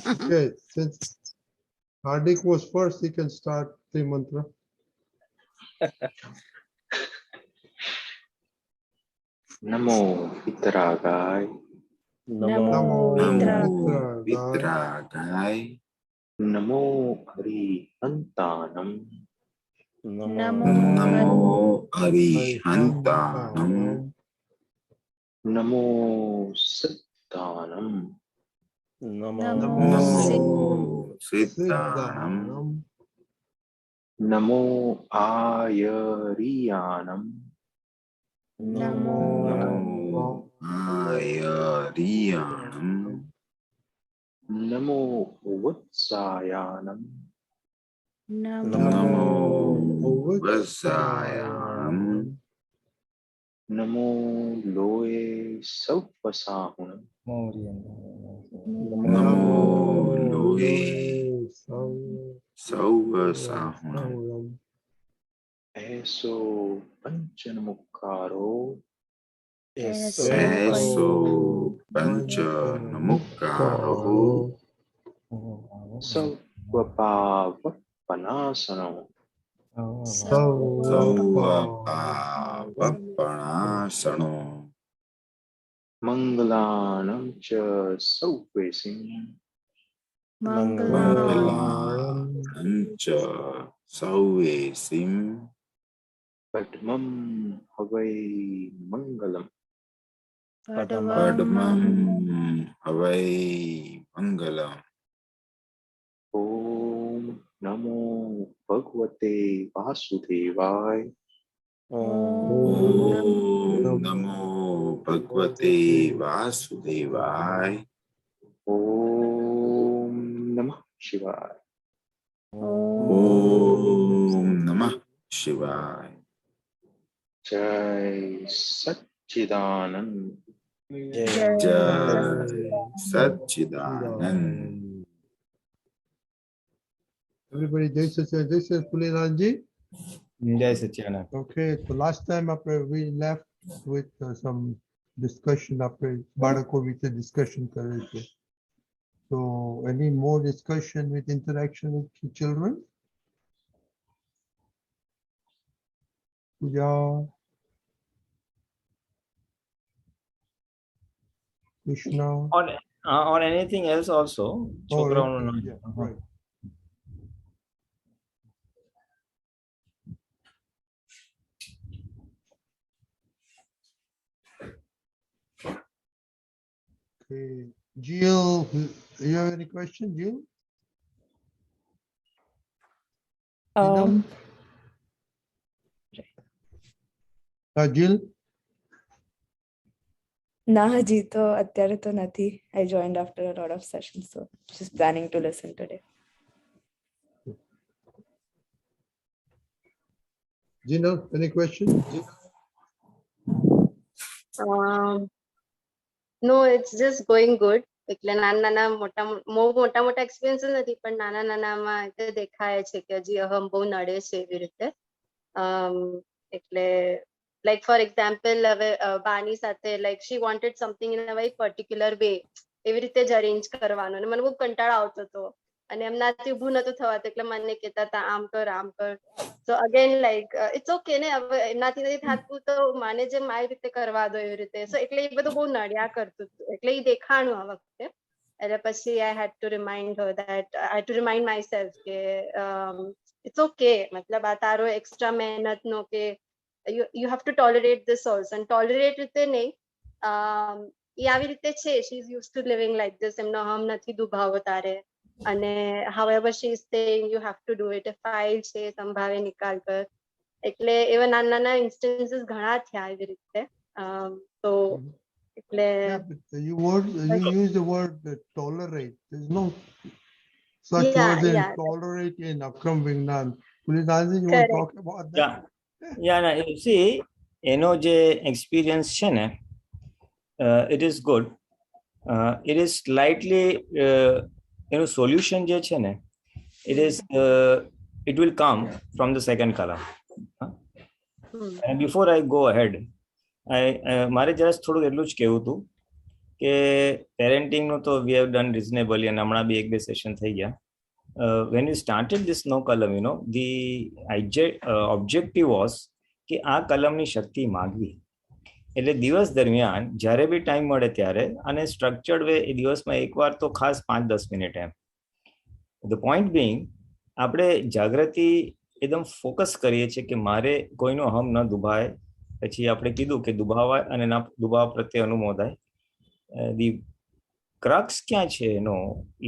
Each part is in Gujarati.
Okay, since Hardik was first, he can start the mantra. Namo Vitragai. Namo Vitragai. Namo Arihantanam. Namo Arihantanam. Namo Siddhanam. Namo Siddhanam. Namo Ayariyanam. Namo Ayariyanam. Namo Vatsayanam. Namo Vasayanam. Namo Loe Saupasahunam. Namo Loe Sauvasahunam. Eso Panchanamukaro. Eso Pancha Namukaro. Saupapavapanasanam. Sauvapavappanasano. Mangalanam cha Saupesim. Mangalam cha Sauvesim. Padmam Havai Mangalam. Padmam Havai Mangalam. Om Namo Bhagavate Vasudevaya. Om Namo Bhagavate Vasudevaya. Om Namah Shivaya. Om Namah Shivaya. Jai Satchidanand. Jai Satchidanand. Everybody, JSS Pulinanandji. Jai Satchidanand. Okay, so last time we left with some discussion after Badako with the discussion. So any more discussion with interaction with children? Puja, Krishna. Or anything else also. Oh, Chokra okay, yeah, right. Okay, Jill, you have any question, Jill? Jill? ના હજી તો અત્યારે તો નથી. I joined after a lot of sessions, so just planning to listen today. Gina, any question? No, it's just going good. એટલે નાના મોટા એક્સપિરિયન્સ નથી, પણ નાનામાં એટલે દેખાય છે કે હજી અહમ બહુ નડે છે એવી રીતે. એટલે like for example હવે બાની સાથે like she wanted something in a very particular way, એવી રીતે જ અરેન્જ કરવાનું, અને મને બહુ કંટાળો આવતો હતો અને એમનાથી ઊભું નતું થવાતું, એટલે મને કહેતા હતા આમ કર. So again like it's okay ને, હવે એમનાથી નથી થતું તો માને જે મારી રીતે કરવા દો એવી રીતે. So એટલે એ બધું બહુ નડ્યા કરતું હતું, એટલે એ દેખાણું આ વખતે. એટલે પછી I had to remind her that I had to remind myself કે it's okay, મતલબ આ તારો એક્સ્ટ્રા મહેનતનો કે you have to tolerate this also, and tolerate રીતે નહીં, એ આવી રીતે છે, she is used to living like this, એમનો હમ નથી દુભાવો તારે, અને however she is saying you have to do it, file છે સંભાવે નિકાલ કર. એટલે એવા નાના ઇન્સ્ટન્સીસ ઘણા થયા એવી રીતે. તો એટલે you use the word tolerate. There's no such word as tolerate in Akram Vignan. Pulinanandji, you want to talk about that? Yeah, you see, એનો જે experience છે ને, it is good. It is slightly, solution જે છે ને, it will come from the second column. And before I go ahead, મારે જરા થોડું એટલું જ કહેવું હતું કે પેરેન્ટિંગનું તો વી હેવ ડન રિઝનેબલી, અને હમણાં બી 1-2 સેશન થઈ ગયા. When we started this no Kalam, the objective was કે આ કલમની શક્તિ માગવી. એટલે દિવસ દરમિયાન જ્યારે બી ટાઈમ મળે ત્યારે, અને સ્ટ્રક્ચર્ડ વે, એ દિવસમાં એકવાર તો ખાસ 5-10 મિનિટ એમ. ધ પોઈન્ટ બિંગ, આપણે જાગૃતિ એકદમ ફોકસ કરીએ છીએ કે મારે કોઈનો હમ ન દુભાય. પછી આપણે કીધું કે દુભાવાય અને ના દુભાવ પ્રત્યે અનુમોદાય. ધી ક્રક્સ ક્યાં છે, એનો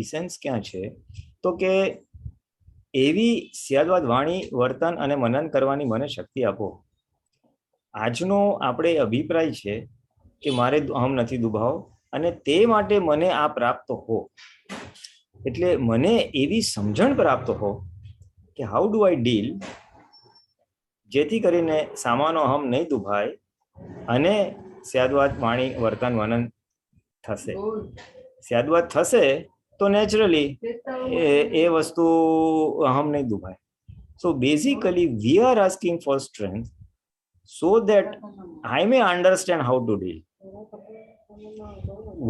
ઇસેન્સ ક્યાં છે, તો કે એવી સ્યાદવાદ વાણી, વર્તન અને મનન કરવાની મને શક્તિ આપો. આજનો આપણે અભિપ્રાય છે કે મારે હમ નથી દુભાવ, અને તે માટે મને આ પ્રાપ્ત હો. એટલે મને એવી સમજણ પ્રાપ્ત હો કે હાઉ ડુ આઈ ડીલ, જેથી કરીને સામાનો હમ નહીં દુભાય અને સ્યાદવાદ વાણી, વર્તન, મનન થશે. સ્યાદવાદ થશે તો નેચરલી એ વસ્તુ હમ નહીં દુભાય. So basically we are asking for strength so that I may understand how to deal.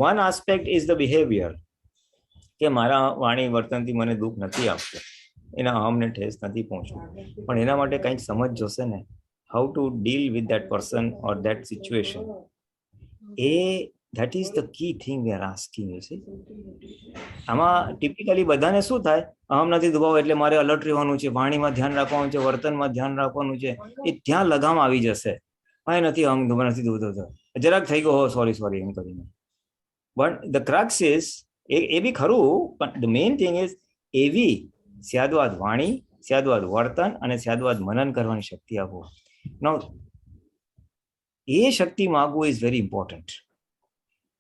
One aspect is the behavior, કે મારા વાણી વર્તનથી મને દુઃખ નથી આપતું, એના હમને ઠેસ નથી પહોંચવું, પણ એના માટે કંઈક સમજ જોશે ને, how to deal with that person or that situation. That is the key thing we are asking, you see. આમાં ટિપિકલી બધાને શું થાય, અહમ નથી દુભાવ એટલે મારે અલર્ટ રહેવાનું છે, વાણીમાં ધ્યાન રાખવાનું છે, વર્તનમાં ધ્યાન રાખવાનું છે, એ ત્યાં લગામ આવી જશે. હા, નથી અહમ નથી દુભાવ, જરાક થઈ ગયો, સોરી એમ કરીને. બટ ધ ક્રક્સ ઇઝ, એ બી ખરું, પણ ધ મેઇન થિંગ ઇઝ એવી સ્યાદવાદ વાણી, સ્યાદવાદ વર્તન અને સ્યાદવાદ મનન કરવાની શક્તિ આપો. નો, એ શક્તિ માગવું ઇઝ વેરી ઇમ્પોર્ટન્ટ.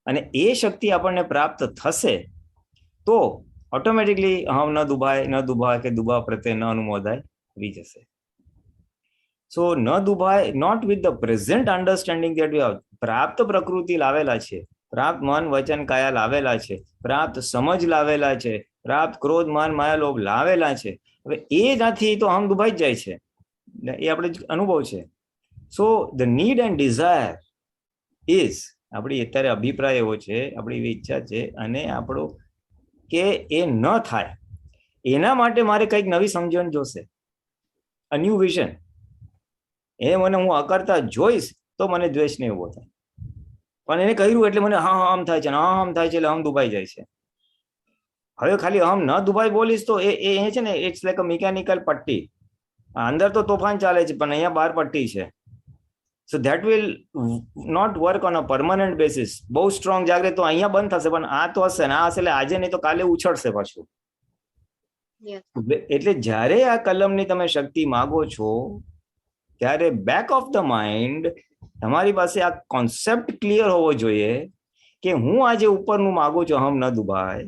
અને એ શક્તિ આપણને પ્રાપ્ત થશે તો ઓટોમેટિકલી હમ ન દુભાય કે દુભાવ પ્રત્યે ન અનુમોદાય આવી જશે. સો ન દુભાય, not with the present understanding that we have. પ્રાપ્ત પ્રકૃતિ લાવેલા છે, પ્રાપ્ત મન વચન કાયા લાવેલા છે, પ્રાપ્ત સમજ લાવેલા છે, પ્રાપ્ત ક્રોધ માન માયા લોભ લાવેલા છે. હવે એ નથી તો હમ દુભાઈ જ જાય છે, એ આપણે અનુભવ છે. So the need and desire is, આપણી અત્યારે અભિપ્રાય એવો છે, આપણી એવી ઈચ્છા છે, અને આપણો કે એ ન થાય એના માટે મારે કંઈક નવી સમજણ જોશે, અ ન્યુ વિઝન. એ મને હું અકર્તા જોઈશ તો મને દ્વેષ નહીં ઉભો થાય, પણ એને કહ્યું એટલે મને હા આમ થાય છે, આમ થાય છે, એટલે આમ દુભાઈ જાય છે. હવે ખાલી આમ ન દુભાઈ બોલીશ તો એ છે ને, ઇટ્સ લાઈક અ મિકેનિકલ પટ્ટી. અંદર તો તોફાન ચાલે છે, પણ અહીંયા બહાર પટ્ટી છે. So that will not work on a permanent basis. બહુ સ્ટ્રોંગ જાગરે તો અહીંયા બંધ થશે, પણ આ તો હશે ને, આ હશે એટલે આજે નહીં તો કાલે ઉછળશે પાછું. એટલે જ્યારે આ કલમની તમે શક્તિ માગો છો ત્યારે બેક ઓફ ધ માઇન્ડ તમારી પાસે આ કોન્સેપ્ટ ક્લિયર હોવો જોઈએ કે હું આજે ઉપરનું માગું છું, હમ ન દુભાય,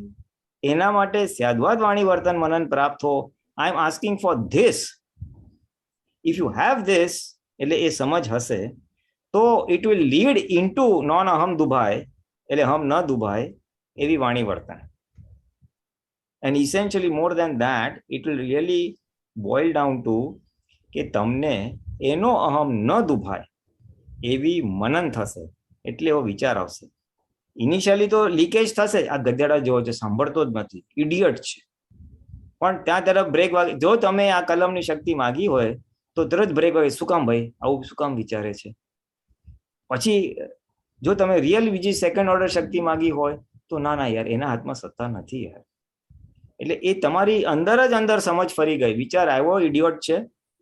એના માટે સ્યાદવાદ વાણી વર્તન મનન પ્રાપ્ત હો. I am asking for this. If you have this, એટલે એ સમજ હશે તો it will lead into non અહમ દુભાય, એટલે હમ ન દુભાય એવી વાણી વર્તન. And essentially more than that, it will really boil down to કે તમને એનો અહમ ન દુભાય એવી મનન થશે, એટલે એવો વિચાર આવશે. ઇનિશિયલી તો લીકેજ થશે, આ ગધેડા જેવો છે, સાંભળતો જ નથી, ઇડિયટ છે, પણ ત્યાં તરફ બ્રેક વાગે. જો તમે આ કલમની શક્તિ માગી હોય તો તરત બ્રેક વાગે, શું કામ ભાઈ આવું શું કામ વિચારે છે. પછી જો તમે રિયલ બીજી સેકન્ડ ઓર્ડર શક્તિ માગી હોય તો ના યાર, એના હાથમાં સત્તા નથી યાર. એટલે એ તમારી અંદર જ અંદર સમજ ફરી ગઈ, વિચાર આવ્યો ઇડિયોટ છે,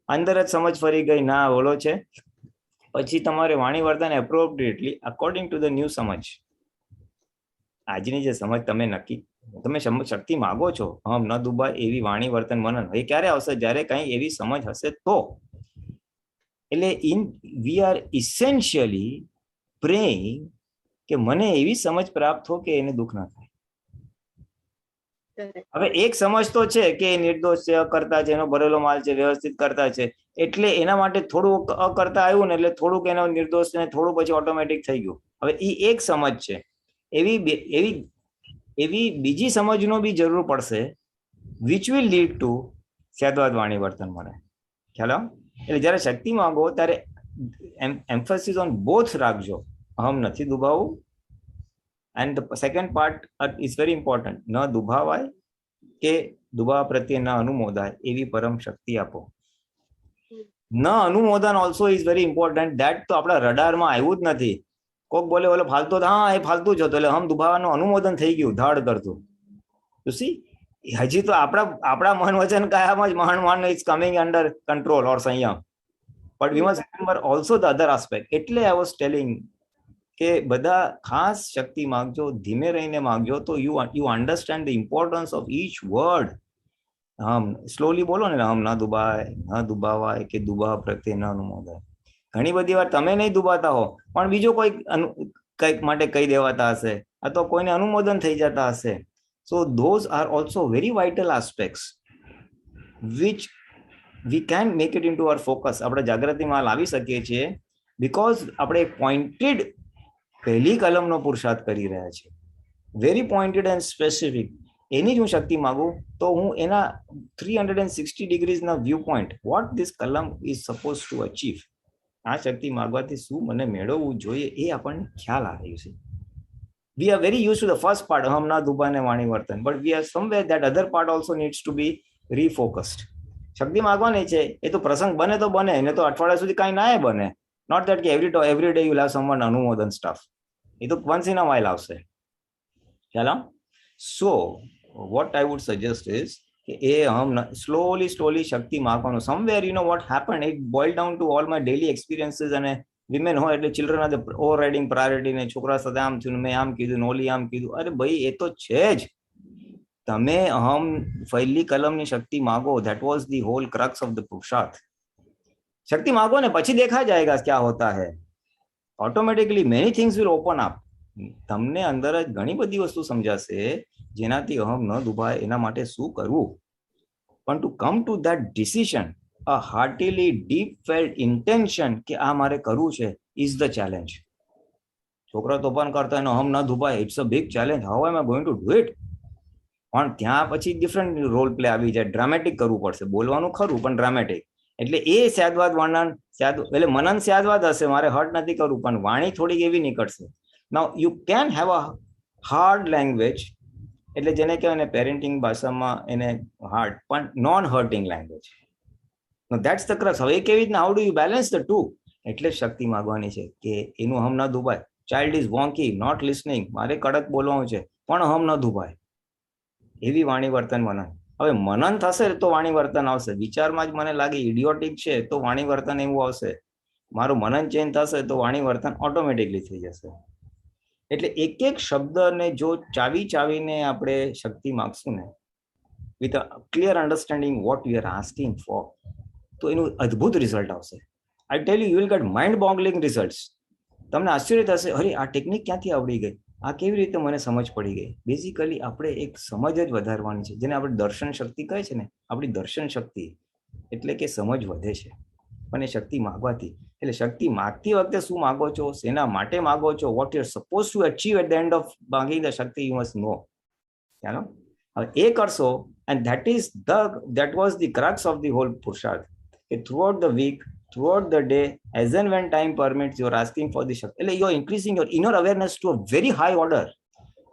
અંદર જ સમજ ફરી ગઈ, ના ઓલો છે. પછી તમારે વાણી વર્તન appropriately according to the new સમજ. આજની જે સમજ તમે નક્કી, તમે શક્તિ માગો છો, હમ ન દુભાય એવી વાણી વર્તન મનન, એ ક્યારે આવશે? જ્યારે કઈ એવી સમજ હશે તો. એટલે વી આર ઇસેન્શિયલી પ્રેઇંગ કે મને એવી સમજ પ્રાપ્ત હો કે એને દુઃખ ના થાય. હવે એક સમજ તો છે કે એ નિર્દોષ છે, અકર્તા છે, એનો ભરેલો માલ છે, વ્યવસ્થિત કરતા છે, એટલે એના માટે થોડું અકર્તા આવ્યું ને એટલે થોડુંક એનો નિર્દોષ ને થોડું પછી ઓટોમેટિક થઈ ગયું. હવે એ એક સમજ છે. એવી બીજી સમજનો બી જરૂર પડશે, વિચ વિલ લીડ ટુ સ્યાદવાદ વાણી વર્તન મળે. ખ્યાલ આવ? એટલે જયારે શક્તિ માંગો ત્યારે એમ્ફેસિસ ઓન બોથ રાખજો. અહમ નથી દુભાવવું and the second part is very important. ન દુભાવાય કે દુભાવા પ્રત્યે ન અનુમોદાય એવી પરમ શક્તિ આપો. ન અનુમોદન also is very important. That તો આપણા રડારમાં આવ્યું જ નથી. કોક બોલે ઓલો ફાલતુ, હા એ ફાલતુ જ હતો એટલે હમ દુભાવાનું અનુમોદન થઈ ગયું ધાડ કરતું. યુ સી, હજી તો આપણા મન વચન કાયામાં જ મહાન ઇઝ કમિંગ અંડર કંટ્રોલ ઓર સંયમ. But we must remember also the other aspect. એટલે આઈ વોઝ ટેલિંગ કે બધા ખાસ શક્તિ માંગજો, ધીમે રહીને માંગજો, તો you understand the importance of each word. Slowly બોલો ને, હમ ના દુબાય, ન દુબાવાય કે દુબા પ્રત્યે ન અનુમોદાય. ઘણી બધી વાર તમે નહીં દુબાતા હો પણ બીજો કોઈ કંઈક માટે કહી દેવાતા હશે, અથવા કોઈને અનુમોદન થઈ જતા હશે. So those are also very vital aspects which we can make it into our focus. આપણે જાગૃતિમાં લાવી શકીએ છીએ બીકોઝ આપણે પોઇન્ટેડ પહેલી કલમનો પુરુષાર્થ કરી રહ્યા છીએ. Very pointed and specific. એની જ હું શક્તિ માંગુ તો હું એના 360 ડિગ્રીઝના વ્યૂ પોઈન્ટ, વોટ ધીસ કલમ ઇઝ સપોઝ ટુ અચીવ, આ શક્તિ માંગવાથી શું મને મેળવવું જોઈએ એ આપણને ખ્યાલ આવ્યું છે. We are very use to the first part, હમ ના દુબાને વાણી વર્તન, but we are somewhere that other part also needs to be refocused. શક્તિ માંગવાની છે એ તો પ્રસંગ બને તો બને, એને તો અઠવાડિયા સુધી કાંઈ ના બને. નોટ દેટ કે every day you have someone અનુમોદન સ્ટફ. એ તો વન્સ ઇન અ વાઇલ આવશે. ખ્યાલ? સો what I would suggest is કે એ હમ slowly Shakti માગવાનું. somewhere you know what happened, it boiled down to all my daily experiences. અને women હોય એટલે children are the overriding priority. ને છોકરા સાથે આમ થયું, મેં આમ કીધું, ઓલી આમ કીધું. અરે ભાઈ એ તો છે જ. તમે પહેલી કલમની શક્તિ માગો. that was the whole crux of the પુરુષાર્થ. શક્તિ માગો ને પછી દેખા જાયગા ક્યા હોતા હૈ. Automatically many things will open up. તમને અંદર જ ઘણી બધી વસ્તુ સમજાશે જેનાથી અહમ ન દુભાય. એના માટે શું કરવું? પણ to come to that decision, a heartily deep felt intention કે આ મારે કરવું છે, ઇઝ ધ ચેલેન્જ. છોકરા તોફાન કરતા એનો હમ ન દુભાય, it's a big challenge. How am I going to do it? પણ ત્યાં પછી ડિફરન્ટ રોલ પ્લે આવી જાય. ડ્રામેટિક કરવું પડશે. બોલવાનું ખરું પણ ડ્રામેટિક. એટલે એ સ્યાદવાદ વર્ણન, એટલે મનન સ્યાદવાદ હશે, મારે હર્ટ નથી કરવું, પણ વાણી થોડીક એવી નીકળશે. Now you can have a hard language, એટલે જેને કહેવાય ને પેરેન્ટિંગ ભાષામાં એને હાર્ડ, પણ non hurting language. That's the crux. હવે કેવી રીતના, how do you balance the two? એટલે શક્તિ માંગવાની છે કે એનું હમ ન દુભાય. Child is wonky, not listening, મારે કડક બોલવાનું છે પણ હમ ન દુભાય. એવી વાણી વર્તન મનન. હવે મનન થશે તો વાણી વર્તન આવશે. વિચારમાં જ મને લાગે ઇડિયોટિક છે તો વાણી વર્તન એવું આવશે. મારું મનન ચેન્જ થશે તો વાણી વર્તન ઓટોમેટિકલી થઈ જશે. એટલે એક એક શબ્દને જો ચાવીને આપણે શક્તિ માગશું ને, with a clear understanding what you are asking for, તો એનું અદ્ભુત રિઝલ્ટ આવશે. I tell you will get mind boggling results. તમને આશ્ચર્ય થશે, અરે આ ટેકનિક ક્યાંથી આવડી ગઈ, આ કેવી રીતે મને સમજ પડી ગઈ. બેઝિકલી આપણે એક સમજ જ વધારવાની છે, જેને આપણે દર્શન શક્તિ કહે છે ને. આપણી દર્શન શક્તિ એટલે કે સમજ વધે છે પણ એ શક્તિ માગવાથી. એટલે શક્તિ માગતી વખતે શું માગો છો, શેના માટે માગો છો, what you are suppose to achieve at the end of માગિંગ ધ શક્તિ, યુ મસ્ટ નો. ચાલો હવે એ કરશો, and that was the crux of the whole પુરુષાર્થ. કે throughout the week, throughout the day, as and when time permits, you are asking for the શક્તિ. એટલે you are increasing your inner awareness to a very high order.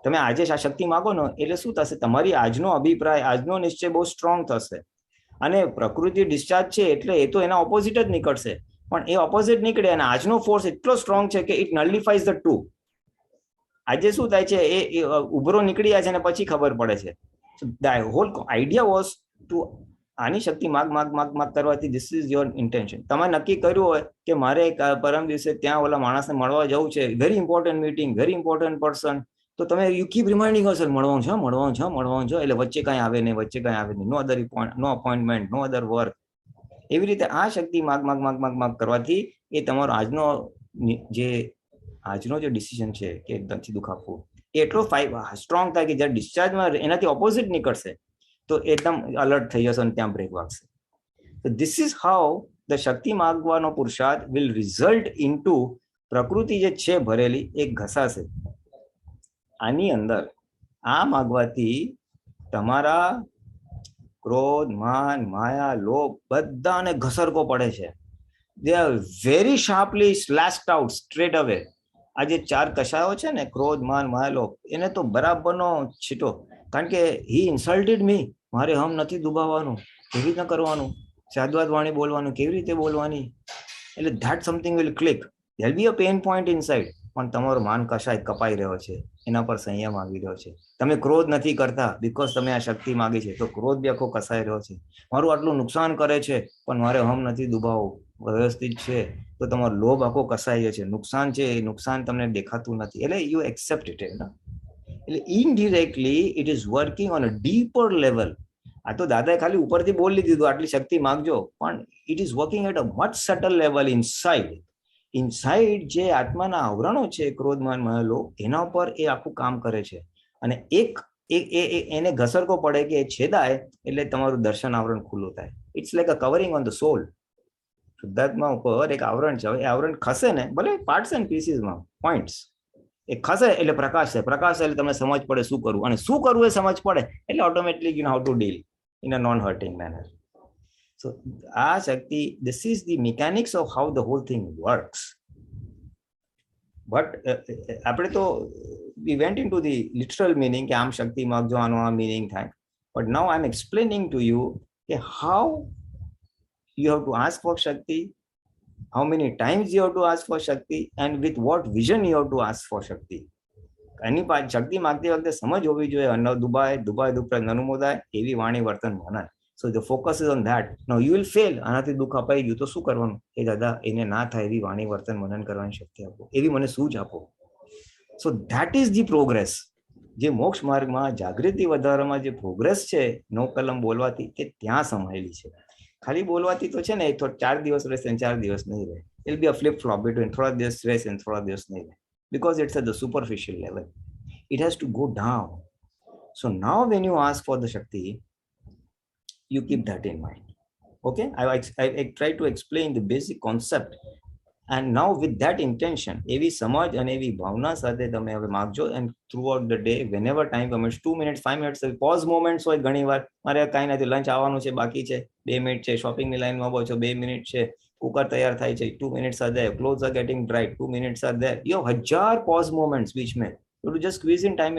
તમે આજે આ શક્તિ માગો ને એટલે શું થશે, તમારી આજનો અભિપ્રાય, આજનો નિશ્ચય બહુ સ્ટ્રોંગ થશે. અને પ્રકૃતિ ડિસ્ચાર્જ છે એટલે એ તો એના ઓપોઝિટ જ નીકળશે. પણ એ ઓપોઝિટ નીકળે અને આજનો ફોર્સ એટલો સ્ટ્રોંગ છે કે ઇટ નલિફાઈઝ ધ ટુ. આજે શું થાય છે, એ ઉભરો નીકળી જાય છે અને પછી ખબર પડે છે. The whole idea was to આની શક્તિ માગ કરવાથી ધીસ ઇઝ યોર ઇન્ટેન્શન. તમે નક્કી કર્યું હોય કે મારે પરમ દિવસે ત્યાં ઓલા માણસને મળવા જવું છે, very important meeting, very important person, તો તમે યુ કીપ રિમાઇન્ડિંગ હશે મળવાનું છે, એટલે વચ્ચે કાંઈ આવે નહીં, નો અધર નો અપોઇન્ટમેન્ટ, નો અધર વર્ક. એવી રીતે આ શક્તિ માગ કરવાથી એ તમારો આજનો જે ડિસિઝન છે કે નથી દુખાવવું, એ એટલો સ્ટ્રોંગ થાય કે જ્યારે ડિસ્ચાર્જમાં એનાથી ઓપોઝિટ નીકળશે તો એકદમ અલર્ટ થઈ જશે અને ત્યાં બ્રેક વાગશે. તો ધીસ ઇઝ હાઉ ધ શક્તિ માગવાનો પુરુષાર્થ વિલ રિઝલ્ટ ઇનટુ પ્રકૃતિ જે છે ભરેલી એ ઘસાશે. આની અંદર આ માગવાથી તમારા ક્રોધ, માન, માયા, લોભ બધાને ઘસરકો પડે છે. They are very sharply slashed out straight away. આ જે 4 કશાયો છે ને, ક્રોધ, માન, માયા, લોભ, એને તો બરાબરનો છીટો. કારણ કે હી ઇન્સલ્ટેડ મી, મારે હમ નથી દુભાવવાનું, કેવી રીતના કરવાનું, સાદવાદ વાણી બોલવાનું, કેવી રીતે બોલવાની, એટલે that something will click. There be a pain point inside, પણ તમારો માન કશાય કપાઈ રહ્યો છે, એના પર સંયમ આવી રહ્યો છે. તમે ક્રોધ નથી કરતા બીકોઝ તમે આ શક્તિ માંગી છે, તો ક્રોધ બી આખો કસાઈ રહ્યો છે. મારું આટલું નુકસાન કરે છે પણ મારે હમ નથી દુભાવવું, વ્યવસ્થિત છે, તો તમારો લોભ આખો કસાઈ છે. નુકસાન છે, એ નુકસાન તમને દેખાતું નથી, એટલે યુ એક્સેપ્ટ ઇટ. એટલે indirectly it is working on a deeper level. આ તો દાદાએ ખાલી ઉપરથી બોલી દીધું આટલી શક્તિ માંગજો, પણ it is working at a much subtle level inside જે આત્માના આવરણો છે, ક્રોધ, માન, માયા, લોભ, એના ઉપર એ આખું કામ કરે છે. અને એને ઘસરકો પડે કે એ છેદાય એટલે તમારું દર્શન આવરણ ખુલ્લું થાય. It's like a covering on the soul. શુદ્ધાત્મા ઉપર એક આવરણ છે, એ આવરણ ખસે ને, ભલે પાર્ટ્સ એન્ડ પીસીસમાં પોઈન્ટ્સ, એ ખસે એટલે પ્રકાશ છે. પ્રકાશ એટલે તમને સમજ પડે શું કરવું, અને શું કરવું એ સમજ પડે એટલે automatically you know how to deal in a non hurting manner. So આ શક્તિ, this is the mechanics of how the whole thing works. But આપણે તો we went into the literal meaning કે આમ શક્તિ માંગજો, આનો આ meaning થાય. But now I'm explaining to you કે how you have to ask for Shakti, how many times you have to ask for Shakti, and with what vision you have to ask for Shakti. એની શક્તિ માંગતી વખતે સમજ હોવી જોઈએ, અન્ન દુબાય, દુબાય દુપ્રત નનુમોદાય, એવી વાણી વર્તન મનન. So the focus is on that. Now you will fail. આનાથી દુઃખ અપાઈ ગયું તો શું કરવાનું? એ દાદા એને ના થાય એવી વાણી વર્તન મનન કરવાની શક્તિ આપો, એવી મને સૂઝ આપો. So that is the progress. જે મોક્ષ માર્ગમાં જાગૃતિ વધારવામાં જે પ્રોગ્રેસ છે, નો કલમ બોલવાથી, તે ત્યાં સમાયેલી છે. ખાલી બોલવાથી તો છે ને, એ 4 દિવસ રહેશે અને 4 દિવસ નહીં રહે. It be a flip flop between થોડા દિવસ રહેશે અને થોડા દિવસ નહીં રહે, because it's at the superficial level. It has to go down. So now when you ask for the Shakti, you keep that in mind. Okay, I try to explain the basic concept, and now with that intention, એવી સમજ અને એવી ભાવના સાથે તમે હવે માગજો. and throughout the day, whenever time permits, 2 minutes, 5 minutes, pause moments હોય. ઘણી વાર મારે કાંઈ નથી, લંચ આવવાનું છે, બાકી છે, 2 મિનિટ છે, શોપિંગની લાઈનમાં ઉભો છો, 2 મિનિટ છે, કુકર તૈયાર થાય છે, 2 minutes are there, clothes are getting dried, 2 minutes are there. You have 1000 pause moments which may you just squeeze in time.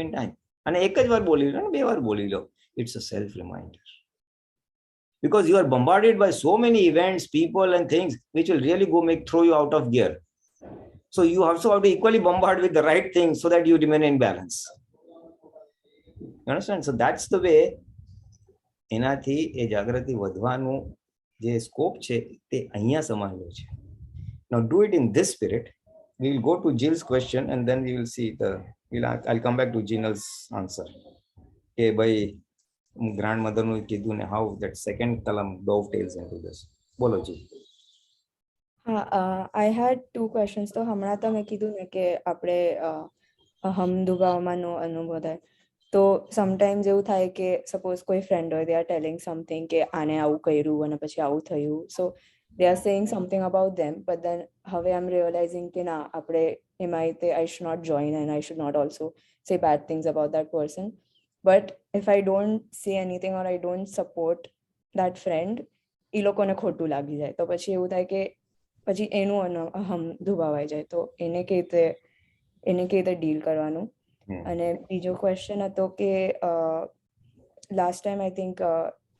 અને એક જ વાર બોલી લો ને, 2 વાર બોલી લો. It's a self reminder, because you are bombarded by so many events, people and things which will really throw you out of gear. So you also have to equally bombard with the right things so that you remain in balance. You understand? So that's the way. એનાથી એ જાગૃતિ વધવાનું જે સ્કોપ છે તે અહીંયા સમાયેલો છે. Now do it in this spirit. We will go to Jill's question and then we will see I'll come back to Jinal's answer. કે ભાઈ grandmother નું કીધું ને, how that second kalam dovetails into this. બોલો જી. I had 2 questions. તો હમણાં તમે કીધું ને કે આપણે હમ દુભાવમાં નો અનુભવ થાય, તો સમટાઈમ્સ એવું થાય કે સપોઝ કોઈ ફ્રેન્ડ હોય, they are telling something કે આને આવું કર્યું અને પછી આવું થયું, so they are saying something about them, but then હવે I'm realizing કે ના, આપણે એમાં I should not join and I should not also say bad things about that person. But if I don't say anything or I don't support that friend, એ લોકોને ખોટું લાગી જાય, તો પછી એવું થાય કે પછી એનું અહમ દુભાવાઈ જાય, તો એને કેવી રીતે ડીલ કરવાનું. અને બીજો ક્વેશ્ચન હતો કે લાસ્ટ ટાઈમ આઈ થિંક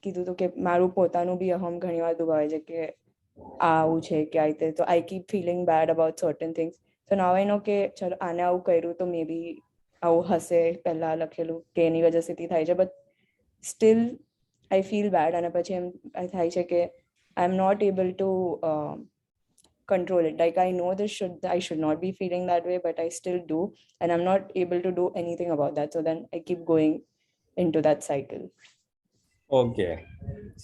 કીધું હતું કે મારું પોતાનું બી અહમ ઘણી વાર દુભાવાય છે કે આ આવું છે કે આ રીતે, તો I keep feeling bad about certain things. તો નાવ આઈ નો કે ચલો આને આવું કર્યું તો મે બી આવું હશે, પહેલા લખેલું કે એની વજહથી થાય છે, but still I feel bad. અને પછી એમ થાય છે કે I am not able to control it. Like I know I should not be feeling that way, but I still do, and I'm not able to do anything about that. So then I keep going into that cycle. Okay,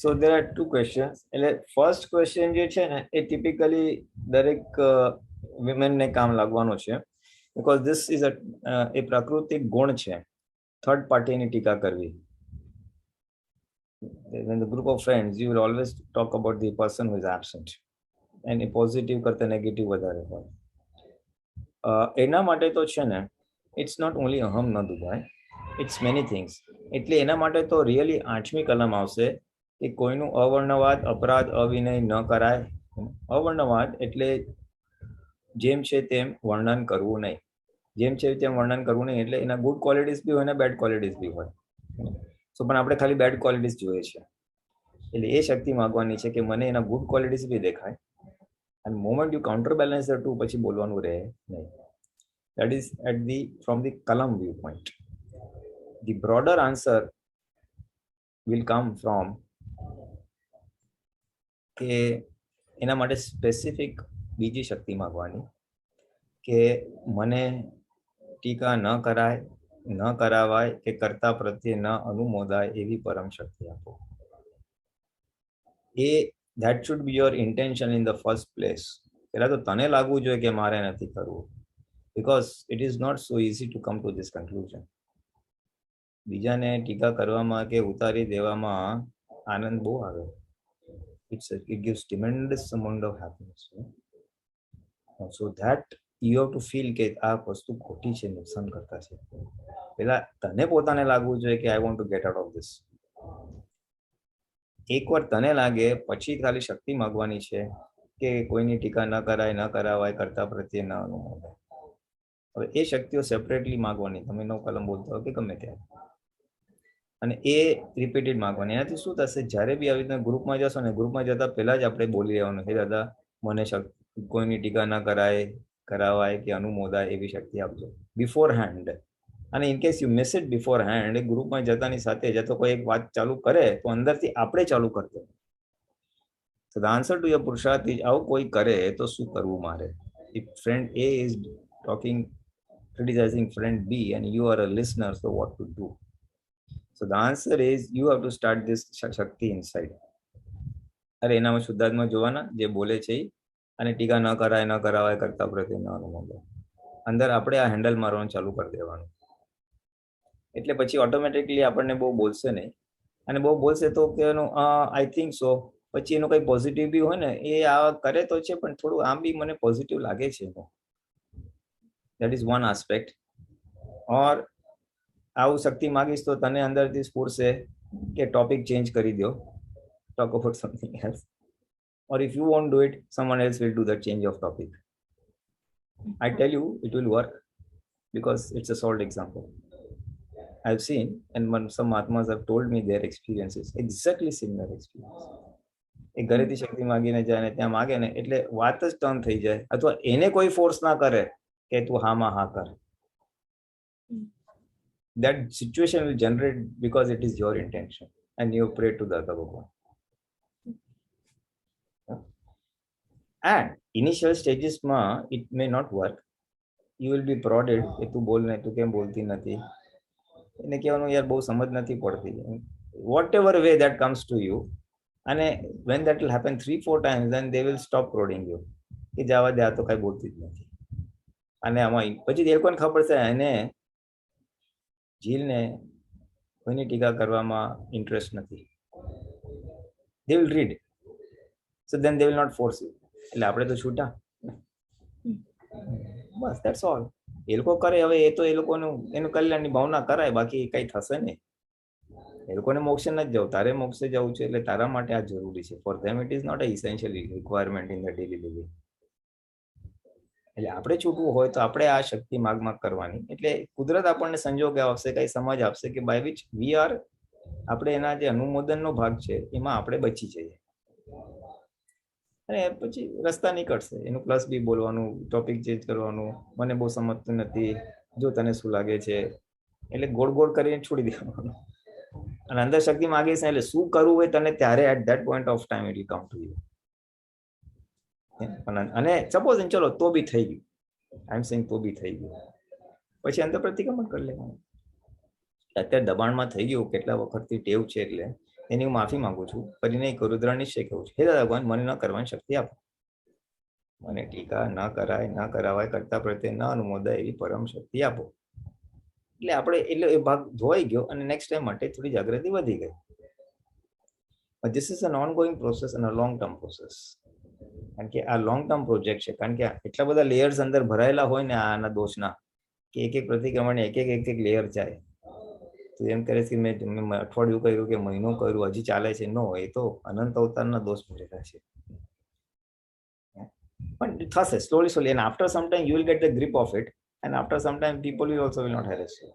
so there are 2 questions. એટલે first question જે છે ને, એ typically દરેક women ને કામ લાગવાનો છે, because this is a પ્રાકૃતિક ગુણ છે, થર્ડ પાર્ટીની ટીકા કરવી. In the group of friends, you will always talk about the person who is absent. અને પોઝિટિવ કરતા નેગેટિવ વધારે હોય. એના માટે તો છે ને, ઇટ્સ નોટ ઓનલી અહમ ન દુભાય, ઇટ્સ મેની થિંગ્સ. એટલે એના માટે તો રિયલી 8મી કલમ આવશે કે કોઈનું અવર્ણવાદ, અપરાધ, અવિનય ન કરાય. અવર્ણવાદ એટલે જેમ છે તેમ વર્ણન કરવું નહીં. જેમ છે તેમ વર્ણન કરવું નહીં એટલે એના ગુડ ક્વોલિટીઝ બી હોય ને બેડ ક્વોલિટીઝ બી હોય. સો પણ આપણે ખાલી બેડ ક્વોલિટીઝ જોઈએ છે. એટલે એ શક્તિ માંગવાની છે કે મને એના ગુડ ક્વોલિટીઝ બી દેખાય અને moment you counter balance the two પછી બોલવાનું રહે નહીં. That is from the Kalam viewpoint. The broader answer will come from કે એના માટે સ્પેસિફિક બીજી શક્તિ માંગવાની કે મને ટીકા ન કરાય, ન કરાવાય કે કરતા પ્રત્યે ન અનુમોદાય એવી પરમ શક્તિ આપો. That should be your intention in the first place. પહેલા તો તને લાગવું જોઈએ કે મારે નથી કરવું. Because it is not so easy to come to this conclusion. બીજાને ટીકા કરવામાં કે ઉતારી દેવામાં આનંદ બહુ આવે. It gives tremendous amount of happiness. So that you have to feel કે આ વસ્તુ ખોટી છે, નુકસાન કરતા છે. પહેલા તને પોતાને લાગવું જોઈએ કે I want to get out of this. એકવાર તને લાગે પછી ખાલી શક્તિ માંગવાની છે કે કોઈની ટીકા ન કરાય, ન કરાવાય, કરતા પ્રત્યે ન અનુમોદાય. હવે એ શક્તિઓ સેપરેટલી માંગવાની, તમે નવ કલમ બોલતા હો કે ગમે ત્યારે, અને એ રિપીટેડ માંગવાની. એનાથી શું થશે, જ્યારે બી આવી રીતના ગ્રુપમાં જશો ને, ગ્રુપમાં જતા પહેલા જ આપણે બોલી રહેવાનું, હે દાદા મને કોઈની ટીકા ના કરાય, કરાવાય કે અનુમોદાય એવી શક્તિ આપજો બિફોર હેન્ડ. અને in case you miss it before hand, ગ્રુપમાં જતાની સાથે જ તો કોઈ એક વાત ચાલુ કરે તો અંદરથી આપણે ચાલુ કરતો. So the answer to your પુરુષાર્થ is આવું કોઈ કરે તો શું કરવું મારે? If friend A is talking, criticizing friend B and you are a listener, so what to do? So the answer is you have to start this shakti inside. અરે એનામાં શુદ્ધાત્મા જોવાના જે બોલે છે અને ટીકા ન કરાય, ન કરાવાય, કરતા પ્રત્યે ન અનુમોદાય, અંદર આપણે આ હેન્ડલ મારવાનું ચાલુ કરી દેવાનું. એટલે પછી ઓટોમેટિકલી આપણને બહુ બોલશે નહીં, અને બહુ બોલશે તો કે એનું આઈ થિંક સો, પછી એનું કંઈ પોઝિટિવ બી હોય ને એ આ કરે તો છે પણ થોડું આમ બી મને પોઝિટિવ લાગે છે. That is one aspect. Or આવું શક્તિ માગીશ તો તને અંદરથી સ્ફૂર્શે કે ટોપિક ચેન્જ કરી દો, talk about something else, or if you won't do it, someone else will do that change of topic. I tell you it will work because it's a solid example. I've seen, and some Atmas have told me their experiences, exactly similar experience. એ ઘરેથી શક્તિ માગીને જાય ને ત્યાં માગે ને એટલે વાત જ ટર્ન થઈ જાય, અથવા એને કોઈ ફોર્સ ના કરે કે તું હામાં હા કર. That situation will generate because it is your intention and you pray to Data Bhagwan. And initial stages ma it may not work. You will be prodded કે તું બોલ ને, તું કેમ બોલતી નથી, એને કહેવાનું યાર બહુ સમજ નથી પડતી, whatever way that comes to you. અને when that will happen 3-4 times, then they will stop prodding you કે જવા દે, આ તો કઈ બોલતી જ નથી. અને આમાં પછી એ લોકોને ખબર છે એને જીલને કોઈની ટીકા કરવામાં ઇન્ટરેસ્ટ નથી. they will read, so then they will not force you. એટલે આપણે તો છૂટા, બસ that's all. એ લોકો કરે હવે એ તો એ લોકોનું એનું કલ્યાણની ભાવના કરાય, બાકી કઈ થશે નહીં. એ લોકોને મોક્ષે નથી જવું, તારે મોક્ષે જવું છે એટલે તારા માટે આ જરૂરી છે. For them it is not a essential requirement in the daily living. એટલે આપણે છૂટવું હોય તો આપણે આ શક્તિ માગ કરવાની. એટલે કુદરત આપણને સંજોગ આપશે, કઈ સમજ આપશે કે બાય વિચ વી આર, આપણે એના જે અનુમોદનનો ભાગ છે એમાં આપણે બચી જઈએ, અને પછી રસ્તા નીકળશે. એનું પ્લસ બી બોલવાનું, ટોપિક ચેન્જ કરવાનું, મને બહુ સમજતું નથી, જો તને શું લાગે છે, એટલે ગોળ ગોળ કરીને છોડી દેવાનું. અને અંદર શક્તિ માગીશ એટલે શું કરવું હોય તને ત્યારે at that point of time it will come to you. અને સપોઝ ચલો તો બી થઈ ગયું, આઈ એમ સેઇંગ તો બી થઈ ગયું, પછી અંદર પ્રતિક્રમણ કરી લેવાનું. અત્યારે દબાણમાં થઈ ગયું, કેટલા વખતથી ટેવ છે, એટલે એની હું માફી માંગુ છું, પછી નહીં કરું, દ્રઢ નિશ્ચય કહું છું, હે દાદા ભગવાન મને ન કરવાની શક્તિ આપો, મને ટીકા ન કરાય, ન કરાવાય, કરતા પ્રત્યે ન અનુમોદાય એવી પરમ શક્તિ આપો. એટલે આપણે એટલે એ ભાગ ધોવાઈ ગયો અને નેક્સ્ટ ટાઈમ માટે થોડી જાગૃતિ વધી ગઈ. This is N ongoing process અને લોંગ ટર્મ પ્રોસેસ. કારણ કે આ લોંગ ટર્મ પ્રોજેક્ટ છે, કારણ કે એટલા બધા લેયર્સ અંદર ભરાયેલા હોય ને આના દોષના, કે એક એક પ્રતિક્રમણ એક એક લેયર જાય. તો એમ કરે છે કે મેં અઠવાડિયું કર્યું કે મહિનો કર્યું હજી ચાલે છે, નો, એ તો અનંત અવતારના દોષ ભરેલા છે. But it thus slowly, and after some time you will get the grip of it, and after some time people will also will not harass you.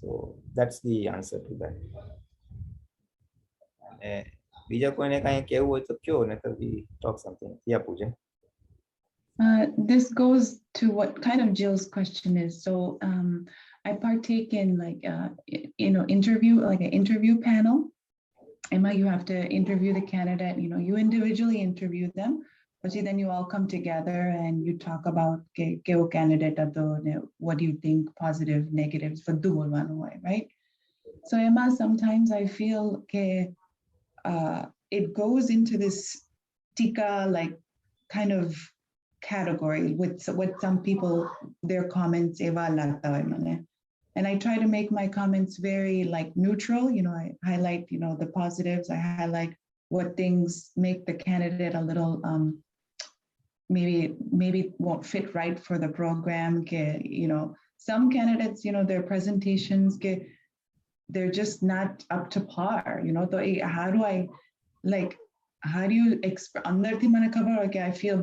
So that's the answer to that. બીજા કોઈને કાંઈ કહેવું હોય તો કયો, નહીતર we talk something. Yeah, Pooja. This goes to what kind of Jill's question is. So I partake in like interview, like an interview panel. Emma, you have to interview the candidate. You individually interview them, but then you all come together and you talk about candidate, what do you think, positive, negatives for the one, right? So Emma, sometimes I feel it goes into this tika like kind of category with some people, their comments eva lagta hoy mane, and I try to make my comments very like neutral. I highlight the positives, I highlight what things make the candidate a little maybe won't fit right for the program. Some candidates, their presentations they're just not up to par. So how do you express andarthi mana khabar okay, I feel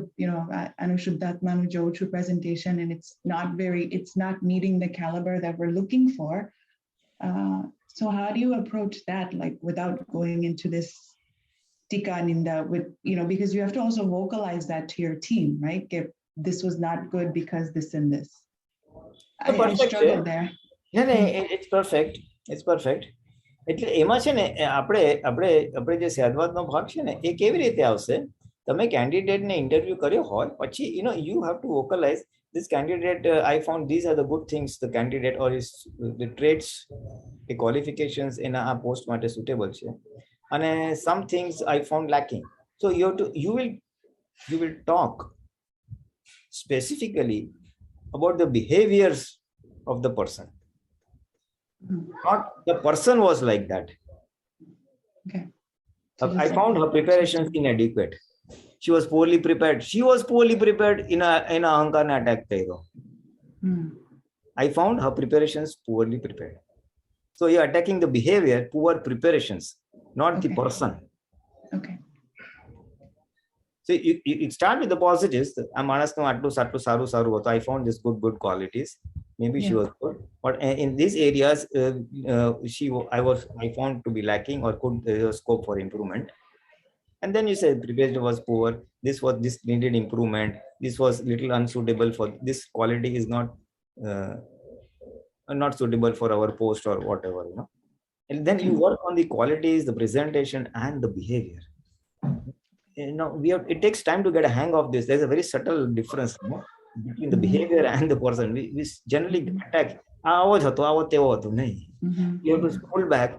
Anushuddhatmanu Jochu presentation and it's not meeting the caliber that we're looking for. So how do you approach that, like without going into this tika ninda with because you have to also vocalize that to your team, right? This was not good because this and this. I struggle there. It's perfect. એટલે એમાં છે ને આપણે જે સદવાદનો ભાગ છે ને એ કેવી રીતે આવશે? તમે કેન્ડિડેટને ઇન્ટરવ્યુ કર્યો હોય પછી you have to vocalize this candidate. I found these are the good things the candidate or his the traits, the qualifications in a post માટે suitable છે, અને some things I found lacking. So you will talk specifically about the behaviors of the person. Not the person was like that. Okay. I found her preparations inadequate. She was poorly prepared. In a ahankar na attack kairo. I found her preparations poorly prepared. So you're attacking the behavior, poor preparations, not the person. Okay. So you start with the positives. I found this good qualities. Maybe she was good, but in these areas I found to be lacking or could scope for improvement. And then you said preparation was poor. This needed improvement. This was little unsuitable for this quality is not suitable for our post or whatever. And then you work on the qualities, the presentation, and the behavior. It takes time to get a hang of this. There's a very subtle difference between the behavior and the person. We generally attack. You have to pull back.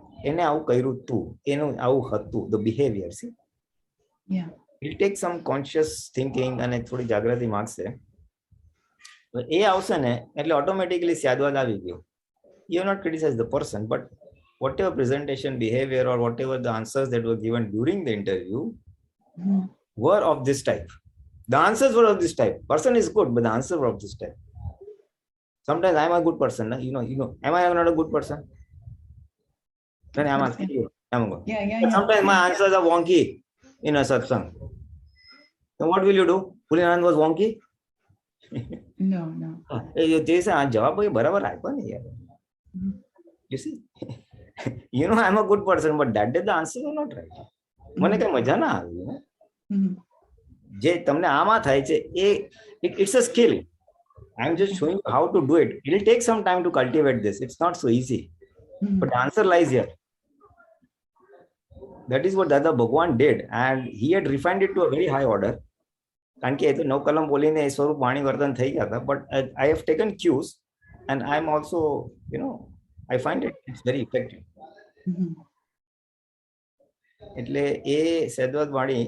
The behavior. See? Yeah. It'll take some conscious thinking and thodi jagrati marks. Automatically you have not criticized the person, but whatever presentation, behavior, or whatever the answers that were given during the interview were of this type. The answers were of this type. Person is good, but the answers were of this type. Sometimes I'm a good person. Am I not a good person? Then I'm asking you. Yeah. Sometimes my answers are wonky in a satsang. Then what will you do? Pulinanand was wonky? No. You see? I'm a good person, but that day the answers were not right. મને કઈ મજા ના આવી. જે તમને આમાં થાય છે it's a skill. I'm just showing you how to do it. It will take some time to cultivate this. It's not so easy. But the answer lies here. That is what Dada Bhagwan did, and he had refined it to a very high order. કારણ કે એ તો નવ કલમ બોલીને એ સ્વરૂપ વાણી વર્તન થઈ ગયા હતા. But I have taken cues, and I'm also, I find it's very effective. એટલે એ સદવદ વાણી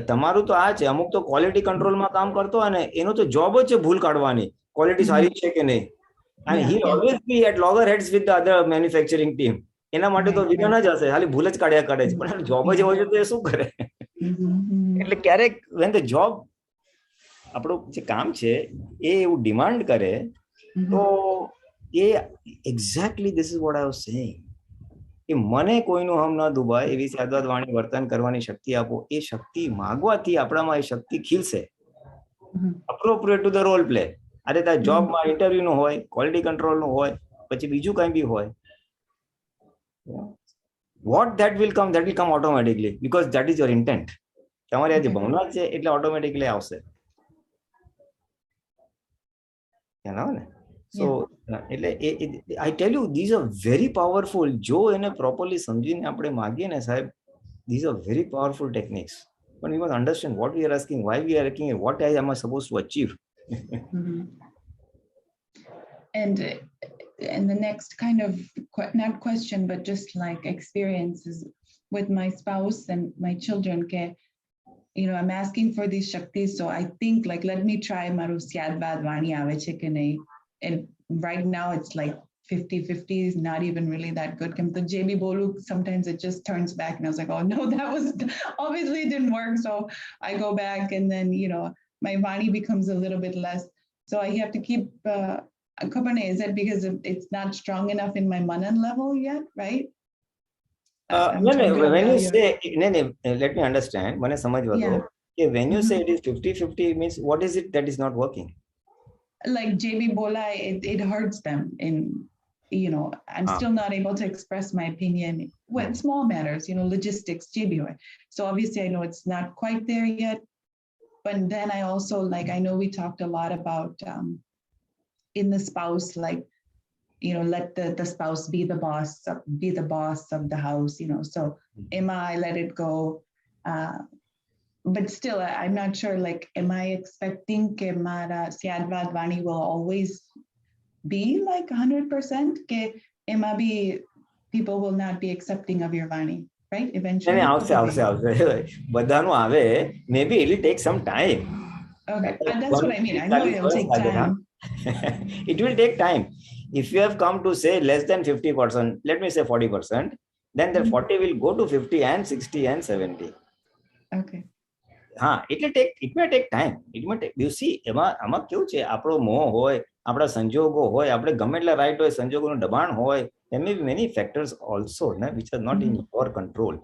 તમારું તો આ છે, અમુક તો ક્વોલિટી કંટ્રોલમાં કામ કરતો હોય ને એનો તો જોબ જ છે ભૂલ કાઢવાની, ક્વોલિટી સારી છે કે નહીં. And he'll always be at loggerheads with the other manufacturing team. એના માટે તો વિઘન જ હશે, ખાલી ભૂલ જ કાઢ્યા કરે છે, પણ જોબ જ એવો છે તો એ શું કરે? એટલે ક્યારેક when the job આપણું જે કામ છે એ એવું ડિમાન્ડ કરે તો એ exactly this is what I was saying. કે મને કોઈનું હમ ન દુભાય એવી સાદવાદ વાણી વર્તન કરવાની શક્તિ આપો. એ શક્તિ માગવાથી આપણામાં એ શક્તિ ખીલશે. Appropriate to the role play. અરે તાર જોબમાં ઇન્ટરવ્યુ નું હોય, ક્વોલિટી કંટ્રોલ નું હોય, પછી બીજું કઈ બી હોય, what that will come automatically because that is your intent. તમારી આજે ભાવના છે એટલે ઓટોમેટિકલી આવશે. So એટલે I tell you, these are very powerful. જો એને properly સમજીને આપણે માગીએ ને સાહેબ, these are very powerful techniques. But we must understand what we are asking, why we are asking, and what am I supposed to achieve. And the next kind of not question but just like experiences with my spouse and my children, I'm asking for these shaktis, so I think like let me try maru syadvad vani ave che ke nahi. And right now it's like 50-50 is not even really that good. To JB bolu, sometimes it just turns back and I was like, oh no, that was obviously it didn't work. So I go back and then my vani becomes a little bit less. So I have to keep is that because it's not strong enough in my manan level yet, right? When you say, let me understand. મને સમજવા દો કે when you say it is 50-50 means what is it that is not working? Like JB Bola, it hurts them in, I'm still not able to express my opinion with small matters, logistics, JBOI. So obviously I know it's not quite there yet. But then I also I know we talked a lot about in the spouse, let the spouse be the boss of the house, so Emma, I let it go. But still, I'm not sure, am I expecting ke mara Syadvad Vani will always be 100%? Ke Emma bhi, people will not be accepting of your Vani, right? Eventually. આવશે. બધાનું આવે. Maybe it will take some time. Okay, that's what I mean. I know it will take time. It will take time. If you have come to say less than 50%, let me say 40%, then the 40 will go to 50 and 60 and 70. Okay. It may take time. It may take, you see, આમાં કેવું છે, આપણો મોહ હોય, આપણા સંજોગો હોય, આપણે ગમે એટલા રાઈટ હોય, સંજોગોનું દબાણ હોય, there may be many factors also which are not in your control.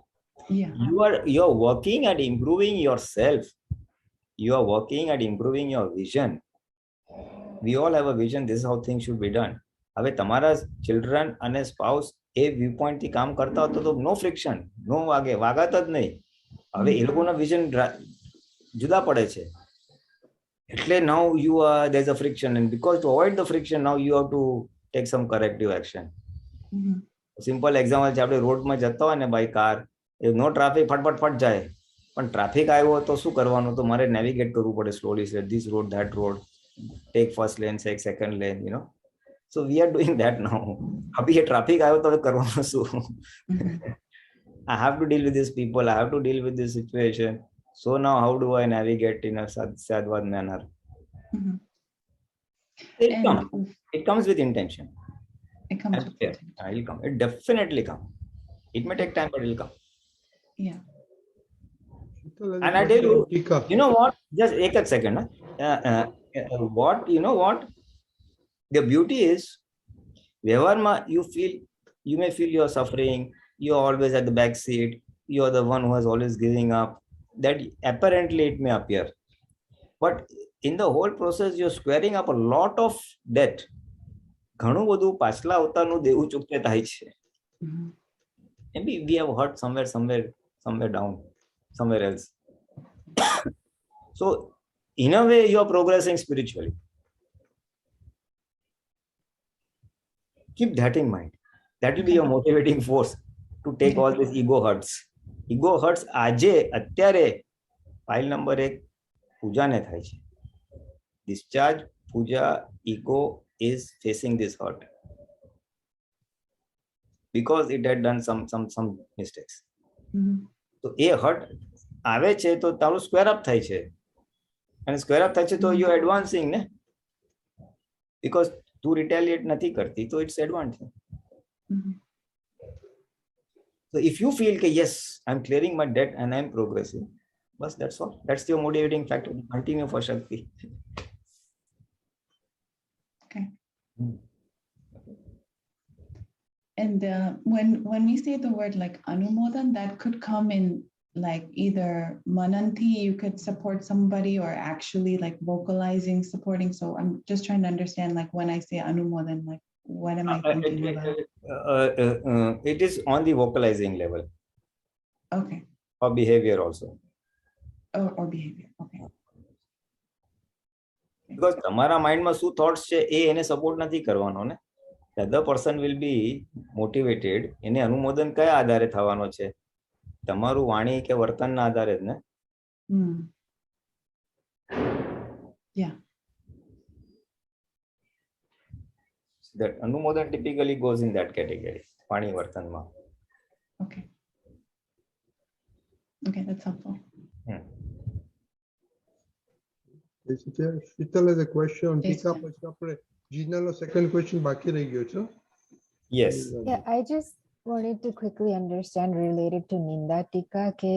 You are working at improving yourself. You are working at improving your vision. We all have a vision. This is how things should be done. હવે તમારા children અને spouse એ વ્યૂ પોઈન્ટ થી કામ કરતા હતો તો નો ફ્રિક્શન, નો વાગાત જ નહીં. હવે એ લોકોના વિઝન જુદા પડે છે એટલે now there's a friction, and because to avoid the friction now you have to take some corrective action. Simple example છે, આપણે રોડમાં જતા હોય ને બાય કાર, નો ટ્રાફિક, ફટફટ જાય, પણ ટ્રાફિક આવ્યો તો શું કરવાનું? તો મારે નેવિગેટ કરવું પડે slowly, this road, that road, take first lane, take second lane, So we are doing that now. Abhi ye traffic aayo to karvanu su. I have to deal with these people. I have to deal with this situation. So now how do I navigate in a sadvad manner? It comes with intention. It comes with intention. It will come. It definitely come. It may take time, but it will come. Yeah. And I tell you, you know what? Just take a second. What? The beauty is, you may feel you're suffering, you're always at the back seat, you're the one who is always giving up. That apparently it may appear. But in the whole process, you're squaring up a lot of debt. ઘણું બધું પાછલા અવતારનું દેવું ચૂકતે થાય છે. Maybe we have hurt somewhere down, somewhere else. So in a way, you are progressing spiritually. Keep that in mind. That will be your motivating force to take all these ego hurts. Ego hurts આજે અત્યારે ફાઇલ નંબર 1 પૂજાને થાય છે. Discharge, puja, ego is facing this hurt because it had done some mistakes. So a hurt આવે છે તો તારું સ્ક્વેર અપ થાય છે, અને સ્ક્વેર અપ થાય છે તો you advancing ને, because તું retaliate નથી કરતી તો it's advancing. So if you feel that yes, I'm clearing my debt and I'm progressing, bas that's all. That's your motivating factor to continue for Shakti. Okay. And when we say the word like anumodan, that could come in like either mananti, you could support somebody, or actually like vocalizing, supporting. So I'm just trying to understand, like when I say anumodan, like what am I thinking about? It is on the vocalizing level. Okay. Or behavior also. Or behavior. Okay. Because તમારા માઇન્ડમાં શું થોટ્સ છે એ એને સપોર્ટ નથી કરવાનો ને. The other person will be motivated. એને અનુમોદન કયા આધારે થવાનો છે? તમારું વાણી કે વર્તનના આધારે જ ને. Yeah. That અનુમોદન typically goes in that category. વાણી વર્તનમાં. Okay. Okay, that's helpful. Sheetal has a question. Tika પછી આપણે જીનાનો second question બાકી રહી ગયો છે. Yes. Yeah, I just wanted to quickly understand related to Ninda Tika કે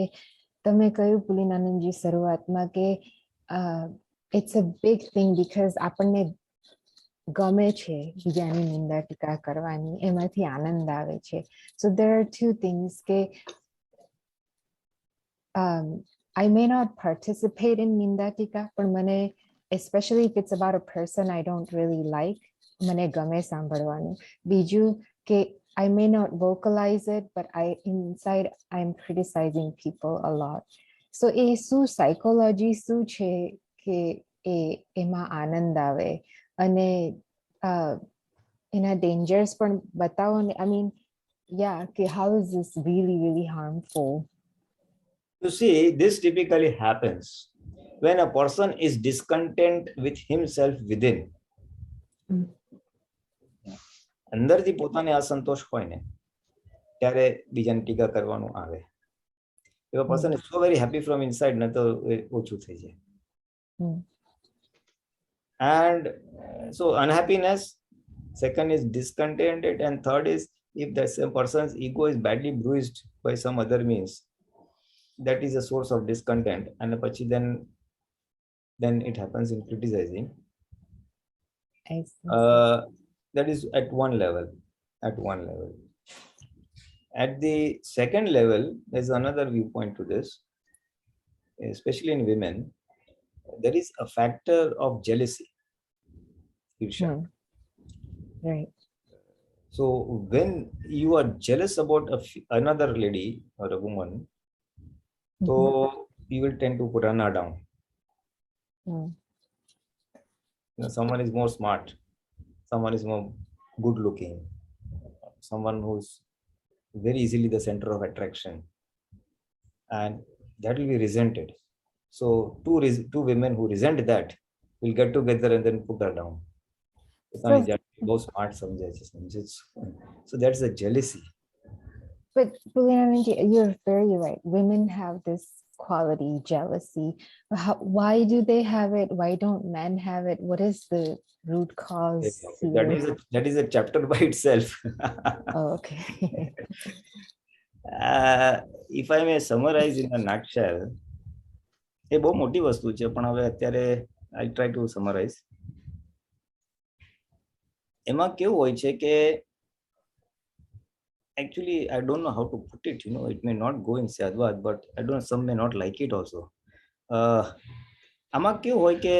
તમે કહ્યું પુલિનાનંદજી શરૂઆતમાં કે it's a big thing because આપણને ગમે છે બીજાની નિંદા ટીકા કરવાની, એમાંથી આનંદ આવે છે. So there are two things કે I may not participate in Ninda Tika, but mane, especially if it's about a person I don't really like, mane game sambhalwanu. Biju ke I may not vocalize it, but inside I'm criticizing people a lot. So e su psychology su che ke ema anand ave ane ena dangers પણ બતાવો ને. I mean, yeah, ke how is this really, really harmful? You see, this typically happens when a person is discontent with himself within. અંદરથી પોતાને અસંતોષ હોય ને ત્યારે બીજાને ટીકા કરવાનું આવે. If a person is so very happy from inside, ને તો ઓછું થઈ જાય. And so unhappiness, second is discontented, and third is if the same person's ego is badly bruised by some other means, that is a source of discontent, and then it happens in criticizing. That is at one level. At the second level, there's another viewpoint to this, especially in women. There is a factor of jealousy. Right. So when you are jealous about another lady or a woman, so you will tend to put Anna down. You know, someone is more smart, someone is more good looking, someone who's very easily the center of attraction, and that will be resented. So two women who resent that will get together and then put her down. Both smart so that's a jealousy. But Pulinanandji, you're very right. Women have this quality, jealousy. Why do they have it? Why don't men have it? What is the root cause? That is a chapter by itself. Oh, okay. If I may summarize in a nutshell, એ બહુ મોટી વસ્તુ છે, પણ હવે અત્યારે I try to summarize. એમાં કેવું હોય છે કે actually I don't know how to put it, you know, it may not go in Sadvad, but I don't know, some may not like it also. આમાં કેવું હોય કે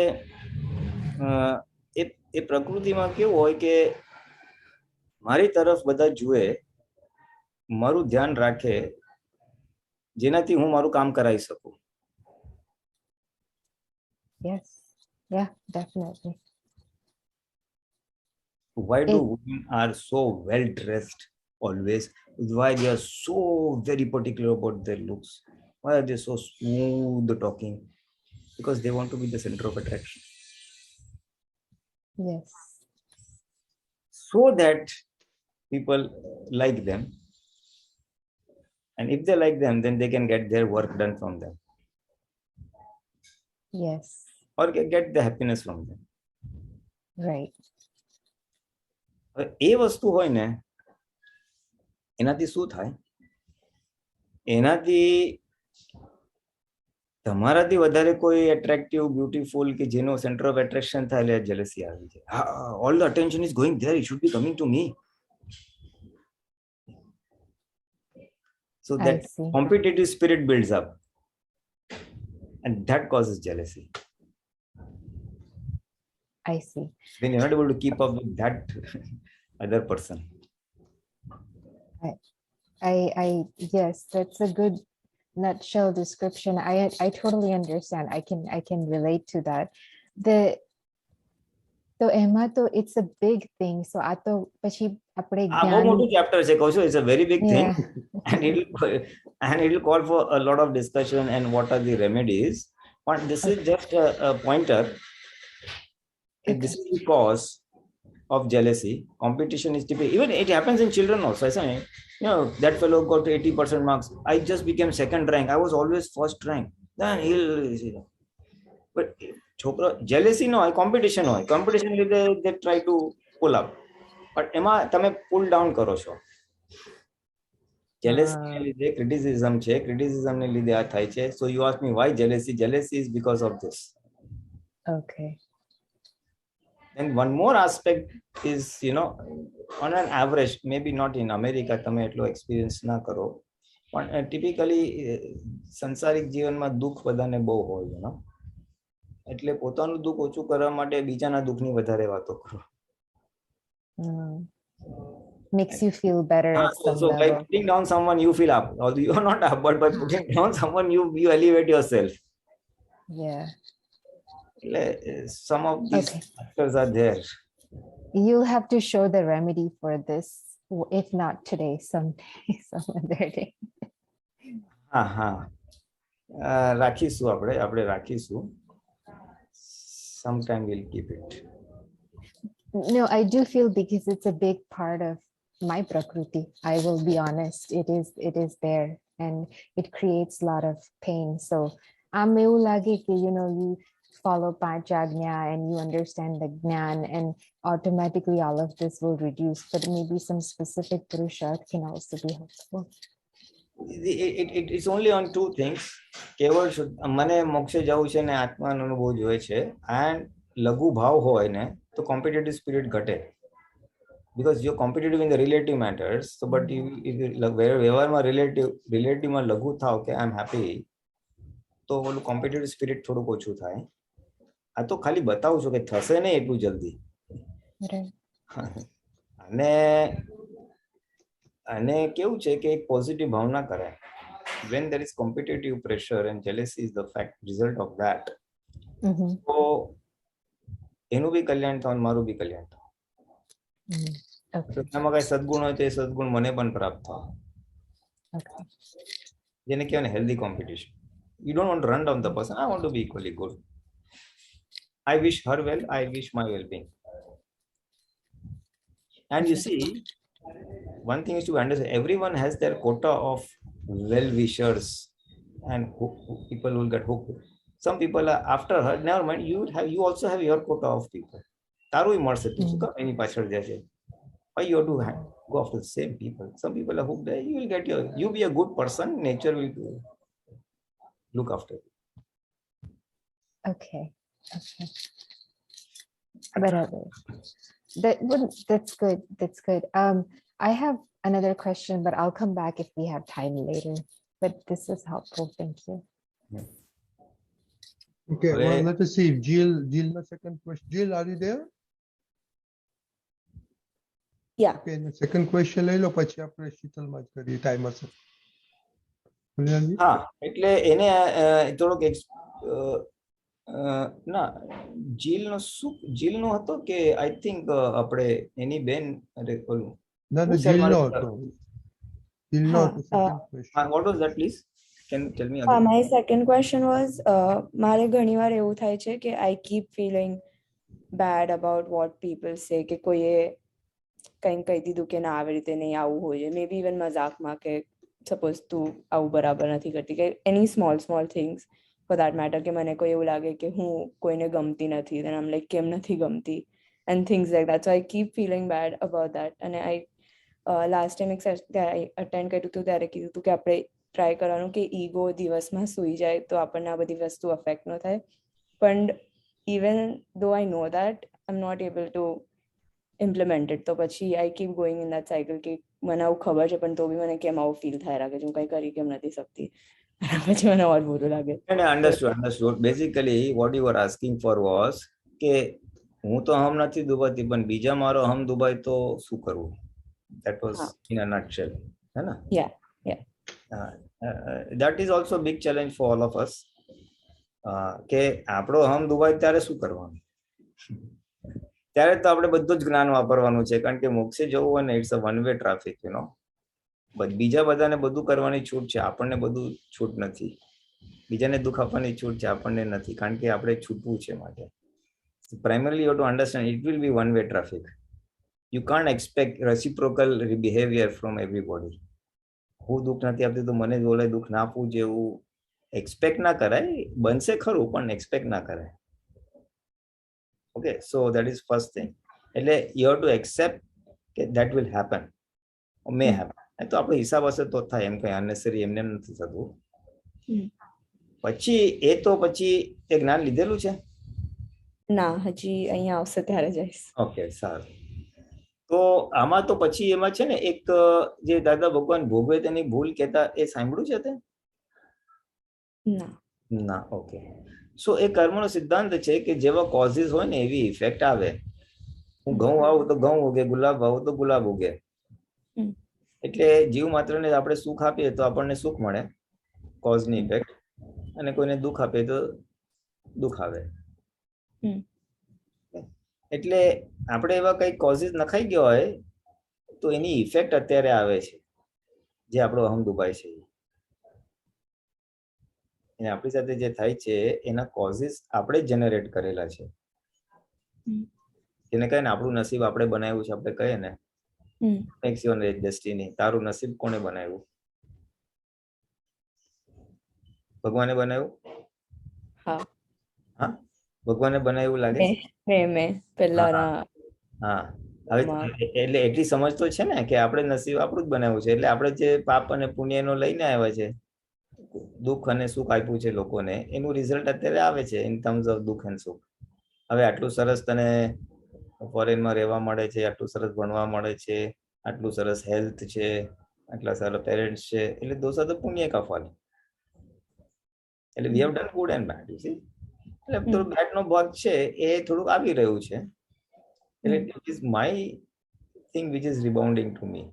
એ પ્રકૃતિમાં કેવું હોય કે મારી તરફ બધા જુએ, મારું ધ્યાન રાખે, જેનાથી હું મારું કામ કરાવી શકું. Yes, yeah, definitely. Why do women are so well dressed always? Why they are so very particular about their looks? Why are they so smooth talking? Because they want to be the center of attraction. Yes. So that people like them, and if they like them, then they can get their work done from them. Yes. Or get the happiness from them. Right. એ વસ્તુ હોય ને, એનાથી શું થાય? એનાથી તમારાથી વધારે કોઈ attractive, beautiful કે જેનો center of attraction થાય એટલે jealousy આવી જાય. All the attention is going there, it should be coming to me. So I that see. competitive spirit builds up, and that causes jealousy. I see. When you're not able to keep up with that other person. Yes, that's a good nutshell description. I totally understand. I can relate to that. So Emma, it's a big thing. So આ તો પછી આપણે આ બહુ મોટું chapter છે કહું છું. It's a very big thing, and it'll call for a lot of discussion and what are the remedies. But this is just a pointer. And this is the cause of jealousy. Competition is typical. Even it happens in children also. I say, that fellow got 80% marks. I just became second rank. I was always first rank. Then he'll. But jealousy no, competition no. Competition they try to pull up. But એમાં તમે pull down કરો છો. Jealousy ને લીધે criticism છે. Criticism ને લીધે આ થાય છે. So you ask me why jealousy? Jealousy is because of this. Okay. And one more aspect is, on an average, maybe not in America, તમે એટલો experience ના કરો, પણ typically સંસારિક જીવનમાં દુઃખ બધાને બહુ હોય, એટલે પોતાનું દુઃખ ઓછું કરવા માટે બીજાના દુઃખની વધારે વાતો કરો. Makes you feel better at some so level. by putting down someone, you feel up. Although you are not up, but by putting down someone, you elevate yourself. Yeah. Some of these factors are there. You'll have to show the remedy for this, if not today, someday, some other day. રાખીશું આપણે રાખીશું. Sometime we'll keep it. No, I do feel, because it's a big part of my prakruti. I will be honest. It is there, and it creates a lot of pain. So એવું લાગે કે you follow Panchagnya and you understand the Gnan, and automatically all of this will reduce. But maybe some specific Purusharth can also be helpful. It's only on two things. કેવળ મને મોક્ષે જવું છે ને આત્માનો અનુભવ જોઈએ છે, and લઘુ ભાવ હોય ને તો કોમ્પિટિટિવ સ્પિરિટ ઘટે, because you're competitive in the relative matters. So but if વ્યવહારમાં રિલેટિવમાં લઘુ થાવ કે I'm happy, તો ઓલું કોમ્પિટિટિવ સ્પિરિટ થોડુંક ઓછું થાય. આ તો ખાલી બતાવું છું કે થશે નહીં એટલું જલ્દી. અને કેવું છે કે એક પોઝિટિવ ભાવના કરાય. When there is competitive pressure and jealousy is the result of that, તો એનું બી કલ્યાણ થાવ, મારું બી કલ્યાણ થાવ. એમાં કઈ સદગુણ હોય તો એ સદગુણ મને પણ પ્રાપ્ત થાવ. જેને કહેવાય healthy competition. You don't want to run down the person. I want to be equally good. I wish her well. I wish my well-being. And you see, one thing is to understand, everyone has their quota of well-wishers and people will get hooked. Some people are after her. Never mind. You also have your quota of people. તારું મળશે, તું શું કામ એની પાછળ જાય છે? Why you have to go after the same people? Some people are hooked there. You will get you be a good person. Nature will look after you. Okay. That's good. I have another question, but I'll come back if we have time later. But this is helpful. Thank you. Okay, well, let us see if Jill, the second question. Jill, are you there? Yeah. Okay, the second question લઈ લો, પછી આપણે શીતલમાં જ કરીએ, ટાઈમ હશે. એટલે એને થોડોક ના જીલનો હતો કે આઈ થિંક આપણે એની બેન ઓલું ના જીલનો હતો. What was that, please? Can you tell me again? My second question was, મારે ઘણીવાર એવું થાય છે કે I keep feeling bad about what people say, કે કોઈએ કંઈ કહી દીધું કે ના આવી રીતે નહીં, આવું હોય. મે બી ઇવન મજાકમાં કે સપોઝ તું આવું બરાબર નથી કરતી, કે એની small things for that matter, કે મને કોઈ એવું લાગે કે હું કોઈને ગમતી નથી, then I'm like કેમ નથી ગમતી, and things like that. So I keep feeling bad about that. અને I last time અટેન્ડ કર્યું હતું ત્યારે કીધું હતું કે આપણે ટ્રાય કરવાનું કે ઈગો દિવસમાં સૂઈ જાય તો આપણને આ બધી વસ્તુ અફેક્ટ ન થાય. પણ even though I know that, I'm not able to implement it. તો પછી I keep going in that cycle કે મને આવું ખબર છે પણ તો બી મને કેમ આવું ફીલ થાય રાખે છે, હું કઈ કરી કેમ નથી શકતી, પછી મને ઓર બુરું લાગે. Understood. Basically, what you were asking for was કે હું તો હમ નથી દુબાતી પણ બીજા મારો હમ દુબાય તો શું કરવું? That was in a nutshell. है ना? Yeah. That is also a big challenge for all of us. કે આપણો હમ દુબાય ત્યારે શું કરવાનું? ત્યારે તો આપણે બધું જ જ્ઞાન વાપરવાનું છે, કારણ કે મોક્ષે જવું હોય ને it's a one way traffic, you know. બીજા બધાને બધું કરવાની છૂટ છે, આપણને બધું છૂટ નથી. બીજાને દુઃખ આપવાની છૂટ છે, આપણને નથી, કારણ કે આપણે છૂટવું છે માટે. Primarily you have to understand it will be one way traffic. You can't expect reciprocal behavior from everybody. હું દુઃખ નથી આપતી તો મને જ ઓલે દુઃખ ના આપવું જેવું એક્સપેક્ટ ના કરાય. બનશે ખરું પણ એક્સપેક્ટ ના કરાય. Okay, so that is first thing. એટલે you have to accept that will happen or may happen. તો આપણો હિસાબ હશે તો થાય, એમ કઈ અનનેસેસરી એમને નથી થતું. પછી એ જ્ઞાન લીધેલું છે? ના, હજી અહીંયા આવશે ત્યારે જઈશ. ઓકે, સારું. તો આમાં તો પછી એમાં છે ને એક જે દાદા ભગવાન ભોગવે તેની ભૂલ કહેતા, એ સાંભળ્યું છે તે? ના. ઓકે. સો એ કર્મનો સિદ્ધાંત છે કે જેવા કોઝિસ હોય ને એવી ઇફેક્ટ આવે. હું ઘઉં વાવું તો ઘઉં ઉગે, ગુલાબ વાવું તો ગુલાબ ઉગે. એટલે જીવ માત્રને આપણે સુખ આપીએ તો આપણને સુખ મળે, કોઝની ઇફેક્ટ, અને કોઈને દુઃખ આપીએ તો દુઃખ આવે. એટલે આપણે એવા કઈ કોઝિસ નખાઈ ગયો હોય તો એની ઇફેક્ટ અત્યારે આવે છે, જે આપણો અહમ દુભાય છે. અને આપણી સાથે જે થાય છે એના કોઝિસ આપણે જનરેટ કરેલા છે. એને કહે ને આપણું નસીબ આપણે બનાવ્યું છે, આપણે કહીએ ને મેક્સ યોર ડેસ્ટિની. તારું નસીબ કોને બનાવ્યું? ભગવાને બનાવ્યું? હા, ભગવાને બનાવ્યું લાગે છે. હા, હવે એટલે એટલી સમજ તો છે ને કે આપણે નસીબ આપણું જ બનાવ્યું છે. એટલે આપણે જે પાપ અને પુણ્યનો લઈને આવ્યા છે, દુઃખ અને સુખ આપ્યું છે લોકોને, એનું રિઝલ્ટ અત્યારે આવે છે ઇન ટર્મ્સ ઓફ દુઃખ અને સુખ. હવે આટલું સરસ તને ફોરેનમાં રહેવા મળે છે, આટલું સરસ ભણવા મળે છે, આટલું સરસ હેલ્થ છે, આટલા સારા પેરેન્ટ્સ છે, એટલે દોષ તો પુણ્ય કા ફળ. એટલે we have done good and bad, you see. એટલે થોડું બેડ નો ભાગ છે એ થોડુંક આવી રહ્યું છે. એટલે it is my thing which is rebounding to me.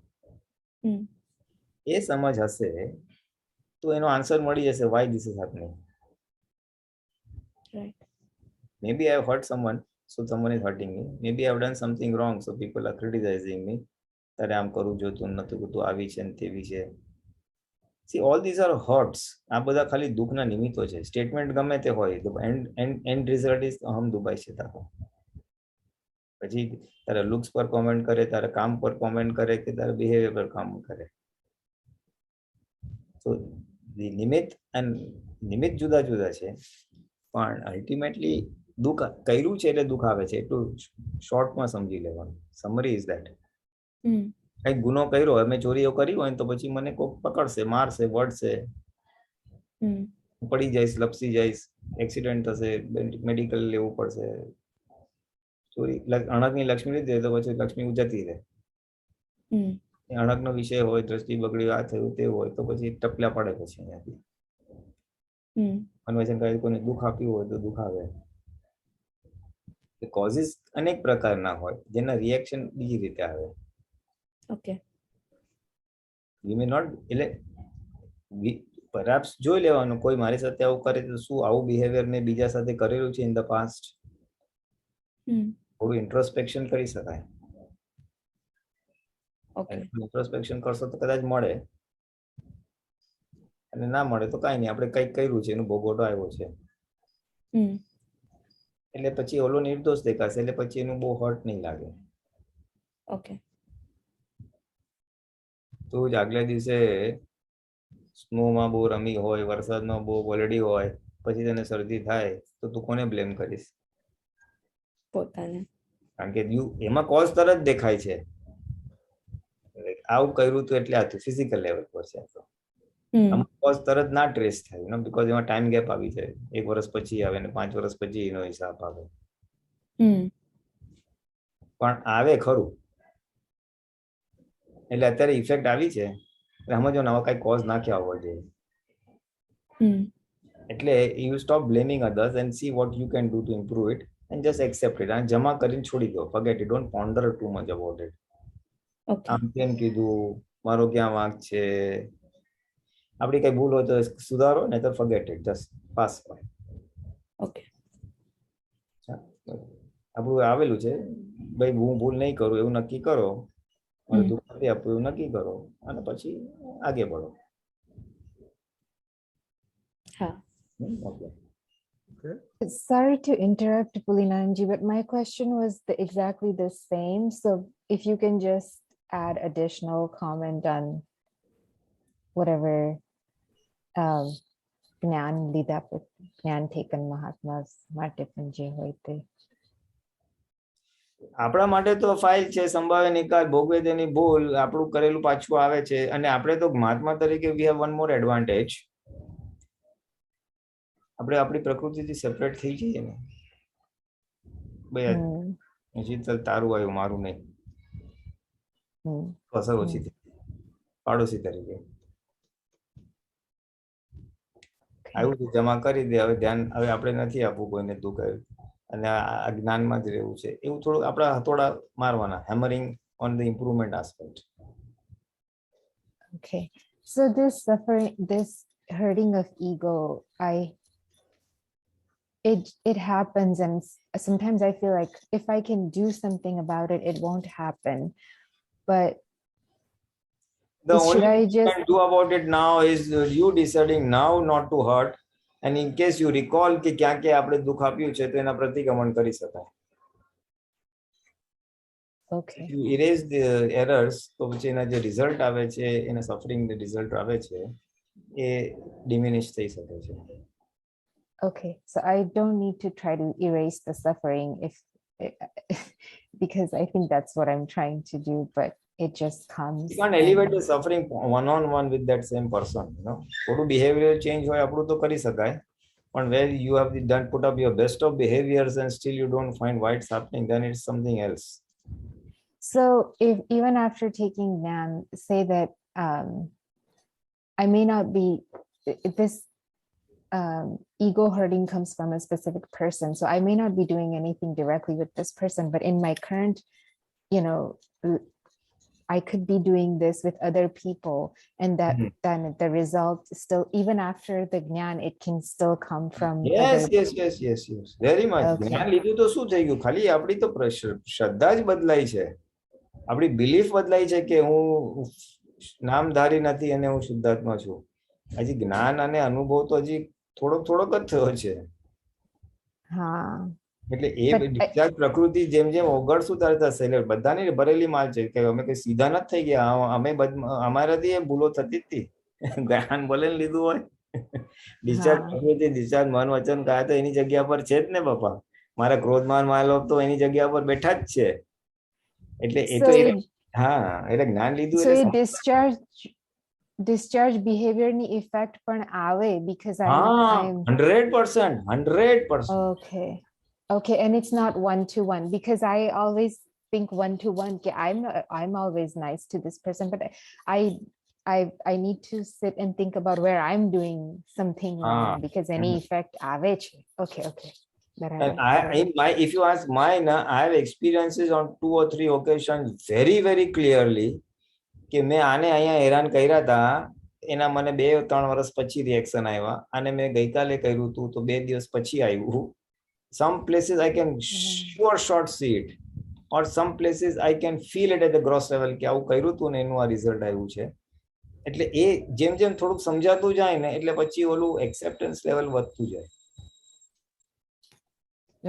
એ સમજ હશે તો એનો આન્સર મળી જશે why this is happening. Right. Maybe I have hurt someone, so someone is hurting me. Maybe I have done something wrong, so people are criticizing me. તારે આમ કરવું જોતું નથી, તું આવી છે ને તેવી છે. See, all these are hurts. આ બધા ખાલી દુઃખના નિમિત્તો છે. સ્ટેટમેન્ટ ગમે તે હોય, એન્ડ રિઝલ્ટ ઇઝ અહમ દુબાય છે તારો. પછી તારા લુક્સ પર કોમેન્ટ કરે, તારા કામ પર કોમેન્ટ કરે, કે તારા બિહેવિયર પર કામ કરે. So the નિમિત્ત જુદા જુદા છે, પણ અલ્ટિમેટલી દુઃખ કર્યું છે એટલે દુઃખ આવે છે, એટલું શોર્ટમાં સમજી લેવાનું. Summary is that. કઈ ગુનો કર્યો, અમે ચોરીઓ કરી હોય તો પછી મને કોઈ પકડશે, મારશે, વળશે, પડી જઈશ, લપસી જઈશ, એક્સિડન્ટ થશે, મેડિકલ લેવું પડશે. ચોરી અણકની લક્ષ્મી લીધી તો પછી લક્ષ્મી જતી રહે. અણકનો વિષય હોય, દ્રષ્ટિ બગડી, આ થયું તે હોય તો પછી ટપલા પડે પછી અહીંયાથી. અન્વેષણ કરી કોઈને દુઃખ આપ્યું હોય તો દુઃખ આવે. કોઝિસ અનેક પ્રકારના હોય જેના રિએક્શન બીજી રીતે આવે. ઓકે. વી મે નોટ, એટલે પરહાપ્સ જોઈ લેવાનું, કોઈ મારી સાથે આવું કરે તો શું આવું બિહેવિયર મેં બીજા સાથે કરેલું છે ઇન ધ પાસ્ટ. થોડું ઇન્ટ્રોસ્પેક્શન કરી શકાય. ઇન્ટ્રોસ્પેક્શન કરશો તો કદાચ મળે, અને ના મળે તો કઈ નહીં, આપણે કઈક કર્યું છે એનું ભોગવટો આવ્યો છે. એટલે પછી ઓલો નિર્દોષ દેખાશે, એટલે પછી એનું બહુ હર્ટ નહીં લાગે. ઓકે. તો જ આગલા દિવસે સ્નોમાં બહુ રમી હોય, વરસાદમાં બહુ પલડી હોય, પછી તને શરદી થાય તો તું કોને બ્લેમ કરીશ? પોતાને. કારણ કે એમાં કોઝ તરત દેખાય છે, આવું કર્યું હતું એટલે આ ફિઝિકલ લેવલ પર છે. અમુક કોઝ તરત ના ટ્રેસ થાય, બીકોઝ એમાં ટાઈમ ગેપ આવી જાય. 1 વર્ષ પછી આવે ને 5 વર્ષ પછી એનો હિસાબ આવે. પણ આવે ખરું. એટલે અત્યારે ઇફેક્ટ આવી છે એટલે સમજો ને આવા કઈ કોઝ ના ક્યાં હોવો જોઈએ. એટલે you stop blaming others and see what you can do to improve it and just accept it. અને જમા કરીને છોડી દો, forget it, don't ponder too much about it. આમ કેમ કીધું, મારો ક્યાં વાંક છે, આપડી કઈ ભૂલ હોય તો સુધારો, ને તો forget it, just pass by. Okay, આપણું આવેલું છે ભાઈ, હું ભૂલ નહીં કરું એવું નક્કી કરો, દુઃખ નથી આપવું એવું નક્કી કરો, અને પછી આગે બઢો. હા. Okay. Sorry to interrupt, Pulinanandji, but my question was exactly the same. So if you can just add additional comment on whatever જ્ઞાન લીધા જ્ઞાન taken મહાત્માસ માટે પણ જે હોય તે. આપણા માટે તો ફાઇલ છે, સંભાવે નિકાલ, ભોગવે તેની ભૂલ, આપણું કરેલું પાછું આવે છે. અને આપણે તો મહાત્મા તરીકે we have one more advantage, આપણે આપણી પ્રકૃતિથી સેપરેટ થઈ જઈએ ને ભાઈ, શીતલ તારું આવ્યું મારું નહીં, અસર ઓછી થઈ, પાડોશી તરીકે આવ્યું તું જમા કરી દે, હવે ધ્યાન હવે આપણે નથી આપવું કોઈને દુઃખ આવ્યું, અને આ જ્ઞાનમાં જ રહેવું છે, એવું થોડું આપણા હથોડા મારવાના, hammering on the improvement aspect. Okay, so this suffering, this hurting of ego, it happens, and sometimes I feel like if I can do something about it, it won't happen. But the should only I thing you just can do about it now is you deciding now not to hurt, and in case you recall કે ક્યાં ક્યાં આપણે દુઃખ આપ્યું છે તો એના પ્રતિક્રમણ કરી શકાય. Okay. If you erase the errors, તો પછી એના જે રિઝલ્ટ આવે છે, એના સફરિંગ જે રિઝલ્ટ આવે છે એ ડિમિનિશ થઈ શકે છે. Okay, so I don't need to try to erase the suffering because I think that's what I'm trying to do, but it just comes. You can't elevate the suffering one on one with that same person, you know. થોડું behavioral change હોય આપણું તો કરી શકાય, but where you have done put up your best of behaviors and still you don't find why it's happening, then it's something else. So if even after taking Gnan, say that I may not be, this ego hurting comes from a specific person, so I may not be doing anything directly with this person, but in my current, I could be doing this with other people, and that then the result still, even after the Gnan, it can still come from yes, very much. Okay. જ્ઞાન લીધું તો શું થઈ ગયું, ખાલી આપણી તો શ્રદ્ધા જ બદલાઈ છે, આપણી બિલીફ બદલાઈ છે કે હું નામધારી નથી અને હું શુદ્ધાત્મા છું. હજી જ્ઞાન અને અનુભવ તો હજી થોડોક જ થયો છે. એટલે એ ડિસ્ચાર્જ પ્રકૃતિ જેમ જેમ ઓગળશું ત્યારે થશે. એટલે બધાની ભરેલી માલ છે કે અમે કઈ સીધા નથી થઈ ગયા, અમે અમારાથી એ ભૂલો થતી જ હતી, જ્ઞાન ભલે લીધું હોય. ડિસ્ચાર્જ પ્રકૃતિ, ડિસ્ચાર્જ મન વચન કાયા તો એની જગ્યા પર છે જ ને બાપા. મારા ક્રોધમાન માયલોભ તો એની જગ્યા પર બેઠા જ છે. એટલે એ તો હા, એટલે જ્ઞાન લીધું એટલે discharge behavior ni effect પણ આવે because I'm 100%. Okay, and it's not one-to-one, because I always think one-to-one. I'm always nice to this person, but I need to sit and think about where I'm doing something wrong because any effect આવે છે. Okay. And if you ask mine, I have experiences on 2 or 3 occasions very, very clearly કે મેં આને અહીંયા હેરાન કર્યા હતા, એના મને 2-3 વર્ષ પછી રિએક્શન આવ્યા, અને મેં ગઈકાલે કર્યું હતું તો 2 દિવસ પછી આવ્યું. Some places I can sure short see it, or some places I can feel it at the gross level કે આવું કર્યું હતું ને એનું આ રિઝલ્ટ આવ્યું છે. એટલે એ જેમ જેમ થોડુંક સમજાતું જાય ને એટલે પછી ઓલું એક્સેપ્ટન્સ લેવલ વધતું જાય.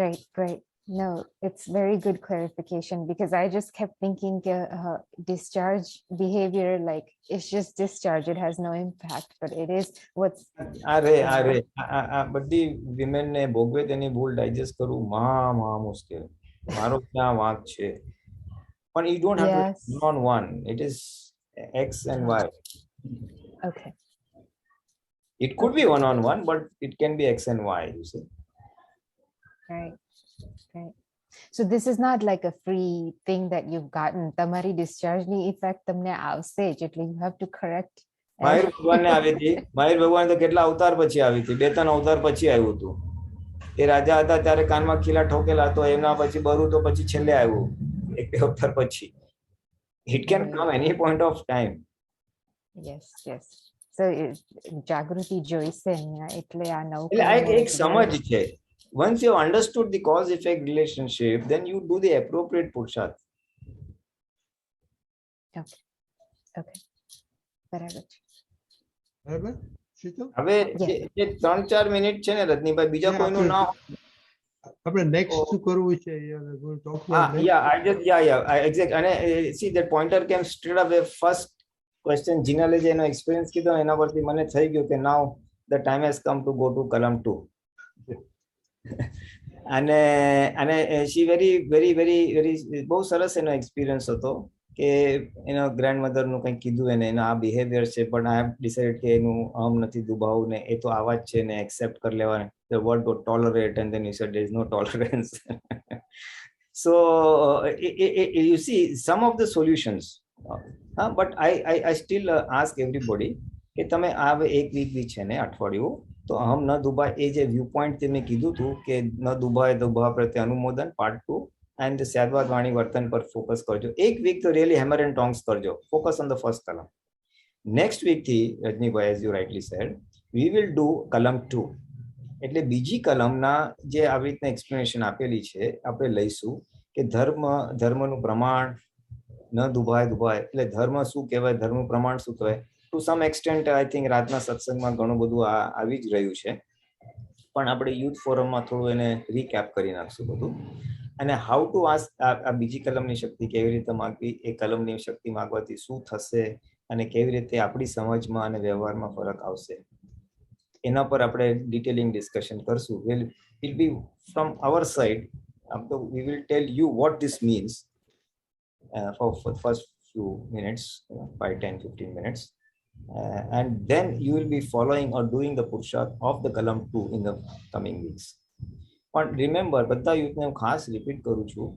Right. No, it's very good clarification, because I just kept thinking discharge behavior, like it's just discharge, it has no impact, but it is what's બધી વિમેન ને ભોગવે તેની ભૂલ ડાયજેસ્ટ કરવું મહા મુશ્કેલ. મારો ક્યાં વાંક છે, પણ you don't have to on one, it is X and Y. Okay. It could be one on one, but it can be X and Y, you see. Right. So this is not like a free thing that you've gotten. Tamari discharge ni effect tamne avse જ એટલે you have to correct. Mahavir ભગવાનને આવી હતી. મહાવીર ભગવાન તો કેટલા અવતાર પછી આવી હતી, 2-3 અવતાર પછી આવ્યું હતું. એ રાજા હતા ત્યારે કાનમાં ખીલા ઠોકેલા, તો એમના પછી બરું તો પછી છેલ્લે આવ્યું 1-2 અવતાર પછી. It can come any point of time. Yes, yes. So જાગૃતિ જોઈશે અહીંયા, એટલે આ નવું એટલે આ એક સમજ છે. Once you understood the cause effect relationship, then you do the appropriate પુરુષાર્થ. Okay. Okay. બરાબર છે. બરાબર શીતલ? હવે જે 3-4 મિનિટ છે ને રજનીભાઈ, બીજા કોઈનું ના આપણે નેક્સ્ટ શું કરવું છે? એક્ઝેક્ટ. અને see that pointer came straight away. First question જીનાલે જે એનો એક્સપિરિયન્સ કીધો એના પરથી મને થઈ ગયું કે now the time has come to go to Kalam 2. અને she very બહુ સરસ એનો એક્સપિરિયન્સ હતો કે એનો ગ્રેન્ડમધર નું કંઈક કીધું એને, એનો આ બિહેવિયર છે, પણ આઈ હેવ ડિસાઇડેડ કે એનું અહમ નથી દુભાવવું ને, એ તો આવા જ છે ને, એક્સેપ્ટ કરી લેવાનું. The word got tolerate and then you said there is no tolerance. So you see some of the solutions, but I still ask everybody કે તમે આ એક વીક બી છે ને અઠવાડિયું, તો અહમ ન દુભાય એ જે વ્યૂ પોઈન્ટ તમે કીધું હતું કે ન દુભાય દુભાવ પ્રત્યે અનુમોદન પાર્ટ 2 and સ્યાદવાદ વાણી વર્તન પર ફોકસ કરજો. એક વીક તો રિયલી હેમર એન્ડ ટોંગ્સ કરજો, ફોકસ ઓન ધ ફર્સ્ટ કલમ. નેક્સ્ટ વીક થી Rajnibhai, as you rightly said, we will do કલમ 2. એટલે બીજી કલમના જે આવી રીતના એક્સપ્લેનેશન આપેલી છે આપણે લઈશું કે ધર્મનું પ્રમાણ ન દુભાય, એટલે ધર્મ શું કહેવાય, ધર્મનું પ્રમાણ શું કહેવાય. To some extent I think રાતના સત્સંગમાં ઘણું બધું આવી જ રહ્યું છે, પણ આપણે યુથ ફોરમમાં થોડું એને રીકેપ કરી નાખશું બધું. અને હાઉ ટુ આસ્ક, આ બીજી કલમની શક્તિ કેવી રીતે માગવી, એ કલમની શક્તિ માગવાથી શું થશે અને કેવી રીતે આપણી સમજમાં અને વ્યવહારમાં ફરક આવશે, એના પર આપણે ડિટેલિંગ ડિસ્કશન કરશું. Will be from our side, we will tell you what this means for the first few minutes, 5, 10, 15 minutes, and then you will be following or doing the pursharth of the Kalam 2 in the coming weeks. પણ રિમેમ્બર, બધા યુથને હું ખાસ રિપીટ કરું છું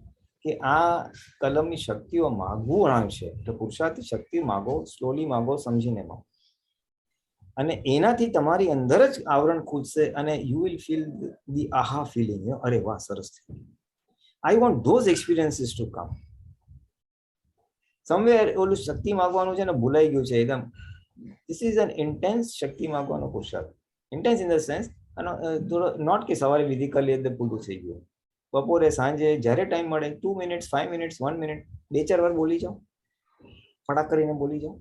કે આ કલમની શક્તિઓ માગવું રાંગ છે. તો પુરુષાર્થની શક્તિ માગો, સ્લોલી માગો, સમજીને માગો, અને એનાથી તમારી અંદર જ આવરણ ખુલશે અને you will feel the aha feeling. અરે વાહ, સરસ થયું. I want those experiences to come. Somewhere ઓલું શક્તિ માગવાનું છે ને ભૂલાઈ ગયું છે એકદમ. ધીસ ઇઝ એન ઇન્ટેન્સ શક્તિ માગવાનો પુરુષાર્થ. ઇન્ટેન્સ ઇન ધ સેન્સ, થોડો નોટ કે સવારે વિધિ કરી લે એટલે પૂરું થઈ ગયું. બપોરે સાંજે જ્યારે ટાઈમ મળે 2 મિનિટ્સ, 5 મિનિટ્સ, 1 મિનિટ, 2-4 વાર બોલી જાઓ, ફટાક કરીને બોલી જાઓ.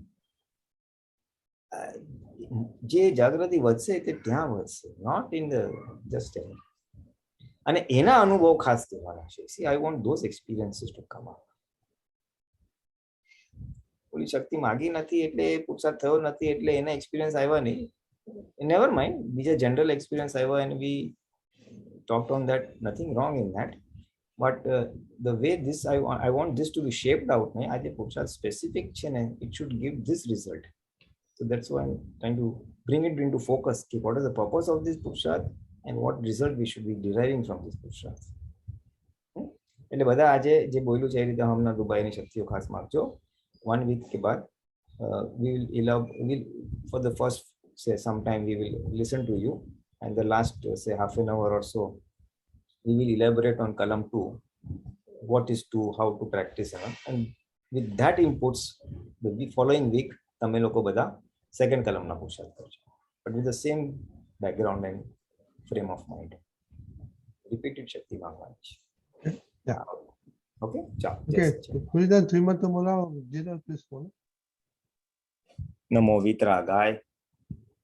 જે જાગૃતિ વધશે તે ત્યાં વધશે, નોટ ઇન ધ જસ્ટ. અને એના અનુભવ ખાસ કહેવાના છે. See I want those experiences to come out. ઓલી શક્તિ માગી નથી એટલે પુરુષાર્થ થયો નથી એટલે એના એક્સપિરિયન્સ આવ્યા નહીં, નેવર માઇન્ડ, બીજા જનરલ એક્સપિરિયન્સ આવ્યા and we talked on that, nothing wrong in that, but the way this I want this to be shaped out ને, આ જે પુરુષાર્થ સ્પેસિફિક છે ને, it should give this result. So that's why I'm trying to bring it into focus. What is the purpose of this pursharth and what result we should be deriving from this pursharth. એટલે બધા આજે જે બોલ્યું છે એ રીતે હમણાં દુબાઈની શક્તિઓ ખાસ માગજો. 1 week के बाद we will for the first say sometime we will listen to you, and the last say half an hour or so we will elaborate on Kalam 2, what is 2, how to practice, and with that inputs the following week તમે લોકો બધા સેકન્ડ કલમના પુરુષાર્થ કરજો, but with the same background and frame of mind. Repeated શક્તિ માંગવાની છે. Okay, ચાલો. પુલિનાથ શ્રીમંત બોલાવો. જીના પ્લીઝ બોલો. નમો વિતરાગાય,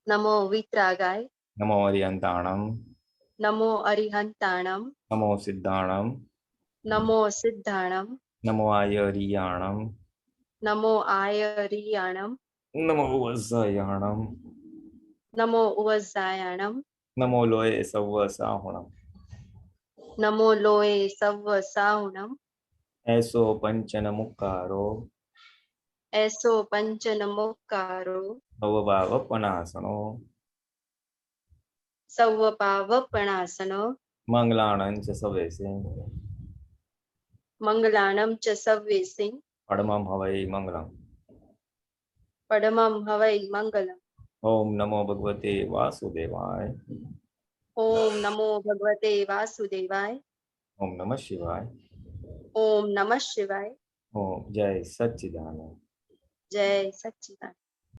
નમો વિતરાગાય, નમો અરિહંતાણમ, નમો અરિહંતાણમ, નમો સિદ્ધાણમ, નમો સિદ્ધાણમ, નમો આયરિયાણમ, નમો આયરિયાણમ, નમો વજ્જાયાણમ, નમો ઉવજ્જાયાણમ, નમો લોય સવ્વ સાહુણમ, નમો લોય સવ્વ સાહુણમ, એસો પંચન મુક્કારો, એસો પંચન મોક્કારો, ભવભાવ પનાસનો, સવ્વ પાવપણાસનો, મંગલાણંચ સવેસે, મંગલાણમ ચ સવ્યેસિં પરમમ હવૈ મંગલમ. પરમમ હવૈ મંગલમ. ઓમ નમો ભગવતે વાસુદેવાય. ઓમ નમો ભગવતે વાસુદેવાય. ઓમ નમઃ શિવાય. ઓમ નમઃ શિવાય. ઓમ જય સચ્ચિદાનંદ. જય સચ્ચિદાનંદ.